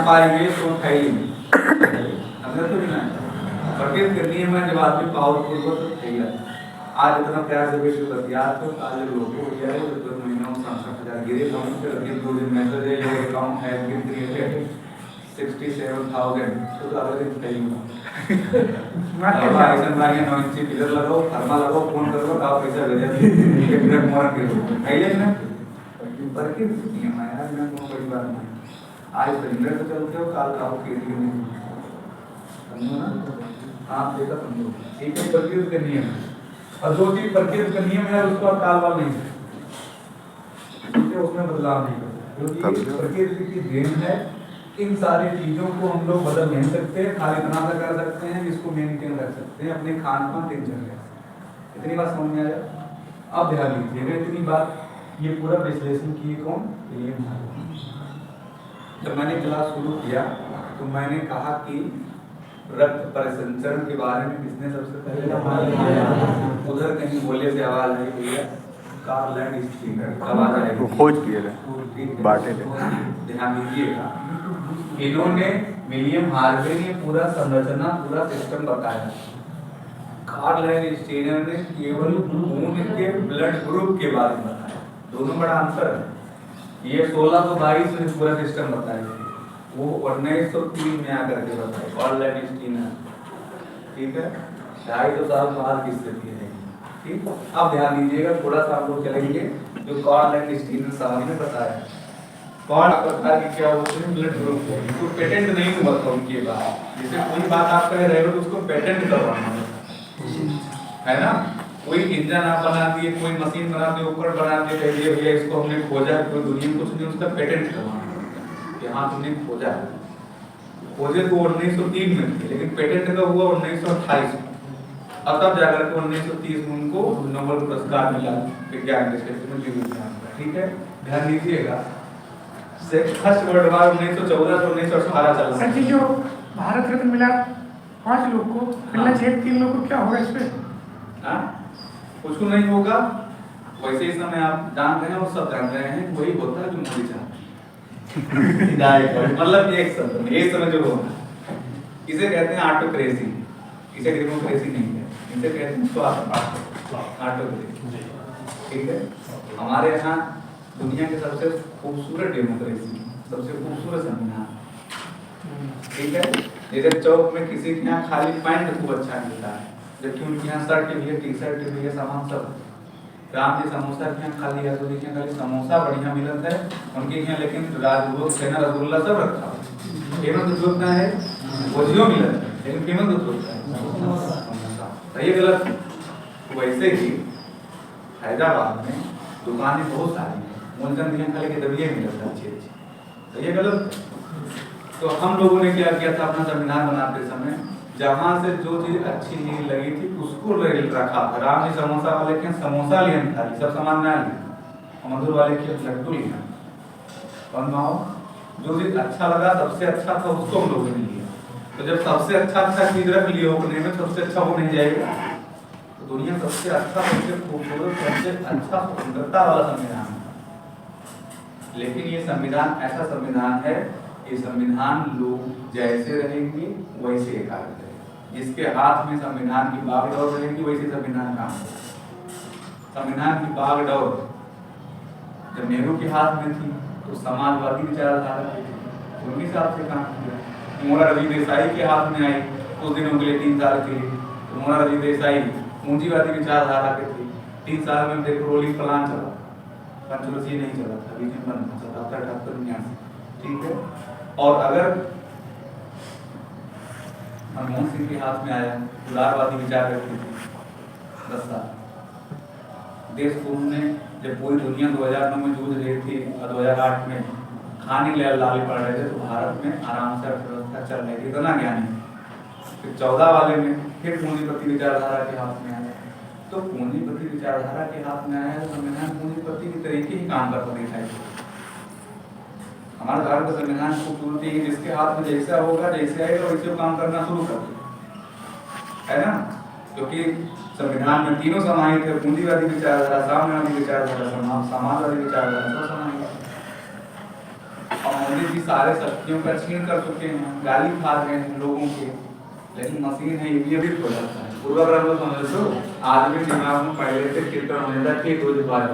पाएंगे तो फैली, समझे तो नहीं। प्रकृति के नियम है, जब आदमी पावरफुल हो तो फैला। आज इतना प्यार से बेटे बतियात तो आज लोगों को हो जाए तो 2 महीनों में 67,000 गिरे, हम फिर अगले 2 दिन मैसेज है your account has been created 67,000, तो अगले दिन कहीं हुआ ऐसा मारिए 9 इंची पिलर लगाओ, थर्मा लगाओ, फोन करो, आप पैसा भेजा एक मिनट मार के पहले ना पर के नियम है यार, मैं को बड़ी बात नहीं। आज सिलेंडर से चलते हो, काल आओ के लिए नहीं, समझो ना आप देखा समझो, एक ही प्रकृति के नियम है। और जो चीज प्रकृति का नियम है उसको आप टाल नहीं सकते, उसमें बदलाव नहीं कर सकते, क्योंकि प्रकृति की देन है। इन सारी चीजों को हम लोग बदल नहीं सकते, खाली इतना सा कर सकते हैं, इसको मेंटेन रख सकते हैं अपने खान पान दिनचर्या। इतनी बात समझ में आ जाए। अब ध्यान दीजिएगा इतनी बात, ये पूरा विश्लेषण किए कौन, जब मैंने क्लास शुरू किया तो मैंने कहा कि रक्त परिसंचरण के बारे में किसने सबसे पहले उधर कहीं बोले से आवाज आई भैया कार्ल लैंडस्टीनर आवाज आई, वो खोज किए थे बाटे थे। ध्यान दीजिएगा, इन्होंने विलियम हार्वे ने पूरा संरचना पूरा सिस्टम बताया। कार्ल लैंडस्टीनर ने केवल खून के ब्लड ग्रुप के बारे में बताया, दोनों बड़ा अंतर है। ये 1622 में पूरा सिस्टम बताया, वो 1903 में आकर के बताए कार्ल लैंडस्टीनर, ठीक है। 250 साल बाद की स्थिति है, ठीक। अब ध्यान दीजिएगा, थोड़ा सा हम लोग चलेंगे जो कार्ल लैंडस्टीनर साहब ने बताया। कौन प्रकार की क्या होते हैं ब्लड ग्रुप, तो पेटेंट नहीं हुआ था उनके बाद। जैसे कोई बात आप कह रहे हो तो उसको पेटेंट करवाना है ना। कोई इंजन आप बना दिए, कोई मशीन बना दिए, उपकरण बना दिए, कह दिए भैया इसको हमने खोजा, कोई दुनिया में कुछ नहीं, उसका पेटेंट करवाना कि हाँ तुमने खोजा। खोजे तो 1903 में थे, लेकिन पेटेंट का हुआ 1928 में। अब तब जाकर के 1930 में उनको नोबेल पुरस्कार मिला विज्ञान के क्षेत्र में, जीव विज्ञान का, ठीक है। ध्यान दीजिएगा, फर्स्ट वर्ल्ड वॉर 1914 से 1918 चल रहा है। जो भारत रत्न मिला 5 लोग को, मिलना चाहिए 3 लोग को, क्या होगा इस पे? कुछ नहीं होगा। वैसे इस समय आप जान रहे हैं और सब जान रहे हैं, वही होता है जो मोदी चाहते मतलब एक शब्द में एक समय जो होगा, इसे कहते हैं ऑटोक्रेसी, इसे डेमोक्रेसी नहीं है, इसे कहते हैं स्वार्थवाद, ऑटोक्रेसी, ठीक है। हमारे यहाँ दुनिया के सबसे खूबसूरत डेमोक्रेसी, सबसे खूबसूरत संविधान, ठीक है। जैसे चौक में किसी के यहाँ खाली पैंट खूब अच्छा मिलता है, जबकि उनके यहाँ शर्ट भी है, टी शर्ट भी है, सामान सब। राम जी समोसा के यहाँ खाली यादव के खाली समोसा बढ़िया मिलता है उनके यहाँ, लेकिन राजभोग छेना रसगुल्ला सब रखा है। तो जो है वो जियो मिलता है, लेकिन फेमस दूध होता है, सही है गलत? वैसे ही हैदराबाद में दुकानें बहुत सारी हैं, मूलचंद यहाँ खाली के दबिए मिलता अच्छी अच्छी, सही है गलत? तो हम लोगों ने क्या किया था अपना संविधान बनाते समय, जहाँ से जो चीज अच्छी नहीं लगी थी उसको रखा था। राम जी समोसा वाले के समोसा लिए था, सब सामान ना लिया, मधुर वाले के लड्डू लिया, जो चीज अच्छा लगा सबसे अच्छा था उसको हम लोगों ने लिया। तो जब सबसे अच्छा चीज रख लिया अपने में, सबसे अच्छा वो नहीं जाएगा। तो दुनिया सबसे अच्छा, सबसे खूबसूरत, सबसे अच्छा स्वतंत्रता वाला संविधान है। लेकिन ये संविधान ऐसा संविधान है, ये संविधान लोग जैसे रहेंगे वैसे कार्य करेंगे। जिसके हाथ में संविधान की बागडोर रहेगी वैसे संविधान काम करेगा। संविधान की बागडोर जब नेहरू के हाथ में थी तो समाजवादी विचारधारा की थी, उनके हिसाब से काम किया। मोरारजी देसाई के हाथ में आई उस दिनों के लिए 3 साल के लिए, तो मोरारजी देसाई पूंजीवादी विचारधारा के थे। 3 साल में देखो रोलिंग प्लान चला, पंचवर्षीय नहीं चला था, बीच में बंद था 77, 78, 79, ठीक है। और अगर मनमोहन सिंह के हाथ में आया, उदारवादी विचार रखती थी 10 साल, देश को उन्होंने जब पूरी दुनिया 2009 में जूझ रही थी और 2008 में खाने के लिए लाले पड़ रहे थे, तो भारत में आराम से अर्थव्यवस्था चल रही थी, इतना ज्ञान है। फिर 14 वाले में फिर पूंजीपति विचारधारा के हाथ में आया, तो पूंजीपति विचारधारा के हाथ में आया तो संविधान पूंजीपति के तरीके ही काम करता दिखाई। हमारे भारत का संविधान खूबसूरती है, जिसके हाथ में जैसा होगा जैसे आएगा वैसे काम करना शुरू कर दे, है ना? क्योंकि संविधान में तीनों समाहित है, पूंजीवादी विचारधारा, साम्यवादी विचारधारा, समाजवादी विचारधारा, सब समाहित है। और मोदी जी सारे शक्तियों का छीन कर चुके हैं, गाली खा रहे हैं लोगों के, लेकिन मशीन है ये भी हो जाता है। पूर्वाग्रह को समझ लो, आज भी दिमाग में पहले से कीर्तन होने था कि रोज बात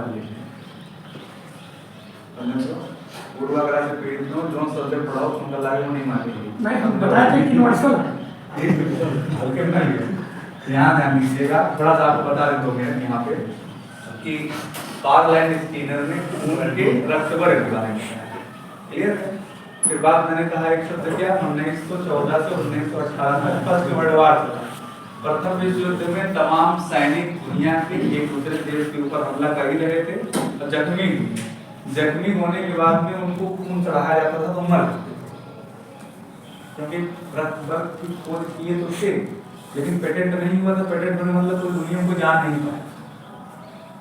पूर्वाग्रह से पीड़ित हो, जो सब्जेक्ट पढ़ाओ उनका लागे नहीं मानेंगे। नहीं हम बताए थे कि यूनिवर्सल हल्के में नहीं, ध्यान ध्यान दीजिएगा। थोड़ा सा आपको बता देता हूँ यहाँ पे कि कार्ल स्किनर ने खून के रक्तवर्ग के बारे में क्लियर है। फिर बाद मैंने कहा एक शब्द क्या, 1914 से 1918 में फर्स्ट वर्ल्ड वॉर चला। प्रथम विश्व युद्ध में तमाम सैनिक दुनिया के एक दूसरे देश के ऊपर हमला कर ही रहे थे और जख्मी होने के बाद में उनको खून चढ़ाया जाता था तो मर जाते, क्योंकि रक्तवर्ग की खोज किए तो थे लेकिन पेटेंट नहीं हुआ था। पेटेंट होने मतलब कोई दुनिया को जान नहीं पाया,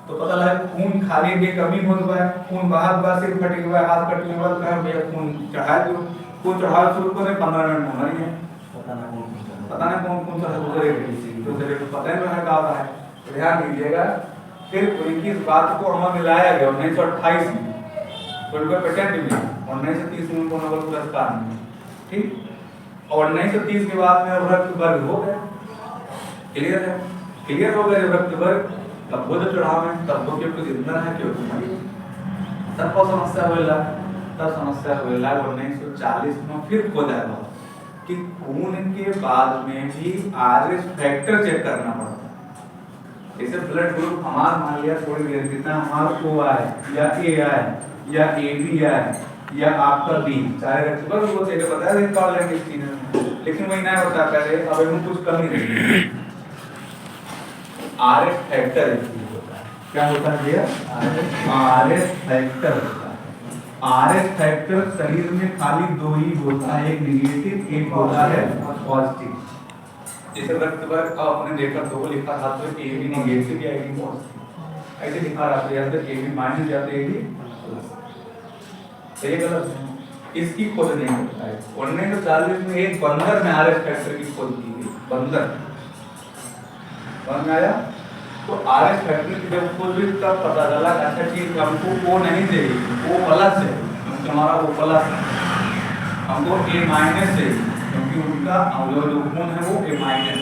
तो पता लगा खून खाली के कमी हो गया, खून बाहर हुआ, सिर फट गया, हाथ कट गया, कहा भैया खून चढ़ा दो। खून चढ़ाना शुरू करें 15 मिनट में मर गए, पता नहीं कौन सा दूसरे को पता नहीं रहा कहा है। तो ध्यान दीजिएगा। फिर उनकी इस बात को अमल में लाया गया 1928 में, तो उनको पेटेंट मिला। 1930 में उनको नोबेल पुरस्कार मिला, ठीक। और 1930 के बाद में रक्तवर्ग हो गया, क्लियर है। क्लियर हो गया रक्तवर्ग, तब वो जो चढ़ाव है तब वो क्योंकि जिंदा है क्योंकि मरी, तब को समस्या होएगा। तब समस्या होएगा 1940 में फिर खोजा गया कि खून के बाद में भी आरएच फैक्टर चेक करना पड़ता है। जैसे ब्लड ग्रुप हमारा मान लिया थोड़ी देर कितना हमारा ओ आई या ए आई या ए बी आई या आपका बी, चाहे रक्तवर्ग वो चेक पता है कार्ल स्किनर, लेकिन वही ना होता पहले। अब हम कुछ कमी नहीं, आरएच फैक्टर होता है। क्या होता है भैया? आरएच फैक्टर होता है। आरएच फैक्टर शरीर में खाली 2 ही होता है, एक नेगेटिव एक होता है पॉजिटिव। जैसे रक्तवर्ग का आपने देखा तो लिखा था तो ए बी नेगेटिव या ए बी पॉजिटिव, ऐसे लिखा रहता है, या तो ए बी माइनस या तो ए बी प्लस। सही गलत है, इसकी खोज नहीं होता है। 1940 में एक बंदर में आरएच फैक्टर की खोज की गई, बंदर समझ में आया। तो आरएच फैक्टर की जब खोज हुई तब पता चला अच्छा ठीक हमको वो नहीं देगी, वो प्लस है क्योंकि हमारा वो प्लस है, हमको ए माइनस है क्योंकि उनका जो खून है वो ए माइनस।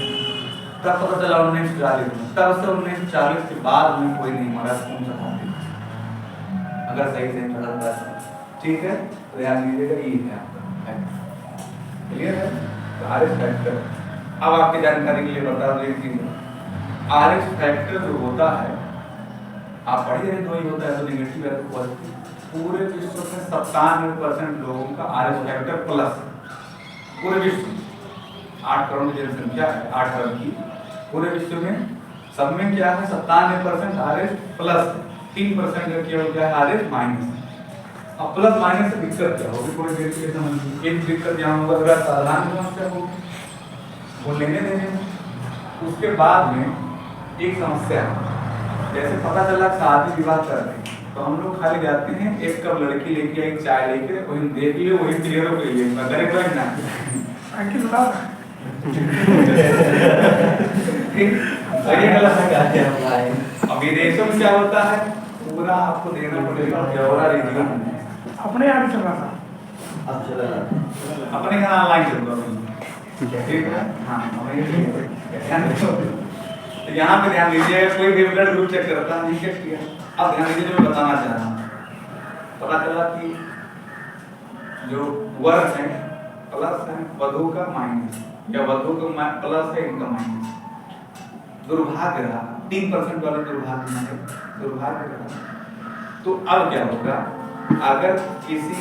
तब पता चला 1940 में। तब से 1940 के बाद में कोई नहीं मरा खून चढ़ाते अगर सही से चढ़ाता है, ठीक है। तो ध्यान दीजिएगा ये है आपका, क्लियर है। तो आरएच फैक्टर अब आपकी जानकारी के लिए बता दो एक चीज, आरएच फैक्टर जो होता है आप पढ़िए, 2 ही होता है, तो नेगेटिव है तो पॉजिटिव। पूरे विश्व में 97% लोगों का आरएच फैक्टर प्लस है, पूरे विश्व में 8 करोड़ की जनसंख्या है 8 अरब की पूरे विश्व में, सब में क्या है 97% आरएस प्लस, 3% क्या है आरएस माइनस। अब प्लस माइनस से दिक्कत क्या होगी पूरे देश के समझिए। एक दिक्कत यहाँ होगा अगर साधारण समस्या होगी वो लेने देने में। उसके बाद में एक समस्या है, जैसे पता चला शादी विवाह कर रहे हैं तो हम लोग खाली जाते हैं एक कप लड़की लेके आई चाय लेके वही देख लियो वही क्लियर हो गई है ना अंकित बता सही है गलत है। अब विदेशों में क्या होता है पूरा आपको देना पड़ेगा ब्यौरा रिज्यूम अपने यहाँ भी चल रहा था अपने यहाँ ऑनलाइन चल रहा है ठीक है हाँ तो यहाँ पे ध्यान दीजिए कोई भी ब्लड ग्रुप चेक करता है नहीं चेक किया। अब ध्यान दीजिए जो मैं बताना चाह रहा हूँ पता चला कि जो वर्ग है प्लस है वधु का माइनस या वधु का प्लस है इनका माइनस, दुर्भाग्य रहा 3% वाला दुर्भाग्य रहा। तो अब क्या होगा अगर किसी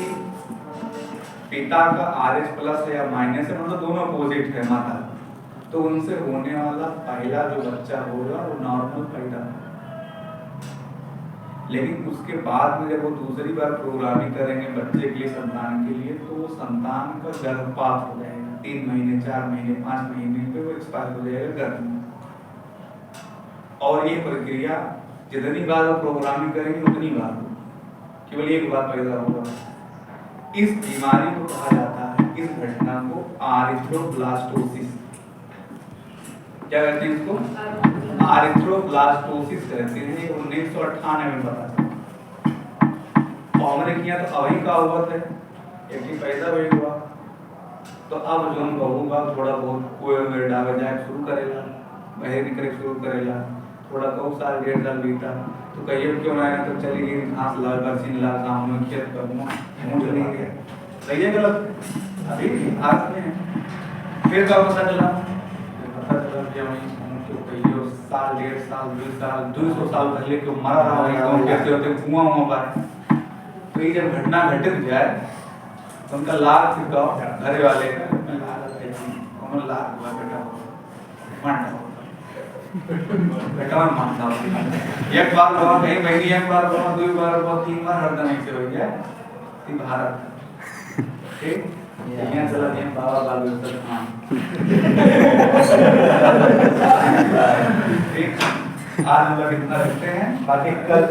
पिता का RH प्लस है या माइनस है मतलब दोनों अपोजिट है माता, तो उनसे होने वाला पहला जो बच्चा होगा वो नॉर्मल पैदा होगा। लेकिन उसके बाद में जब वो दूसरी बार प्रोग्रामिंग करेंगे बच्चे के लिए संतान के लिए तो वो संतान का गर्भपात हो जाएगा 3 महीने 4 महीने 5 महीने पे वो एक्सपायर हो जाएगा गर्भ में। और ये प्रक्रिया जितनी बार वो प्रोग्रामिंग करेंगे उतनी बार होगी, केवल एक बार पैदा होगा। इस बीमारी को कहा जाता है, इस घटना को आरिथ्रोब्लास्टोसिस, क्या कहते हैं इसको आरिथ्रोब्लास्टोसिस कहते हैं। 1998 में पता चला और हमने किया तो अभी का हुआ था एक ही पैदा भी हुआ। तो अब जो हम कहूँगा थोड़ा बहुत कोई मेरे डावे जाए शुरू करेगा बाहर निकले शुरू करेगा थोड़ा 2 साल 1.5 साल बीता तो कहिए क्यों ना तो चलेगी घास ला बरसीन ला गाँव में खेत करूँगा मुँह नहीं गया सही है गलत अभी हाथ में है। फिर क्या पता चला कि हम कहिए साल 1.5 साल 2 साल 200 साल पहले क्यों मरा रहा है गाँव कैसे होते कुआं पर। तो ये जब घटना घटित जाए तो उनका लाभ छिड़काओ घरे वाले का लाभ हुआ बेटा मानता एक बार हुआ कहीं महीने एक बार हुआ 2 बार हुआ 3 बार हर दिन ऐसे हो गया भारत ठीक यहाँ चला गया बाबा बाल हाँ ठीक आज हम लोग इतना रखते हैं बाकी कल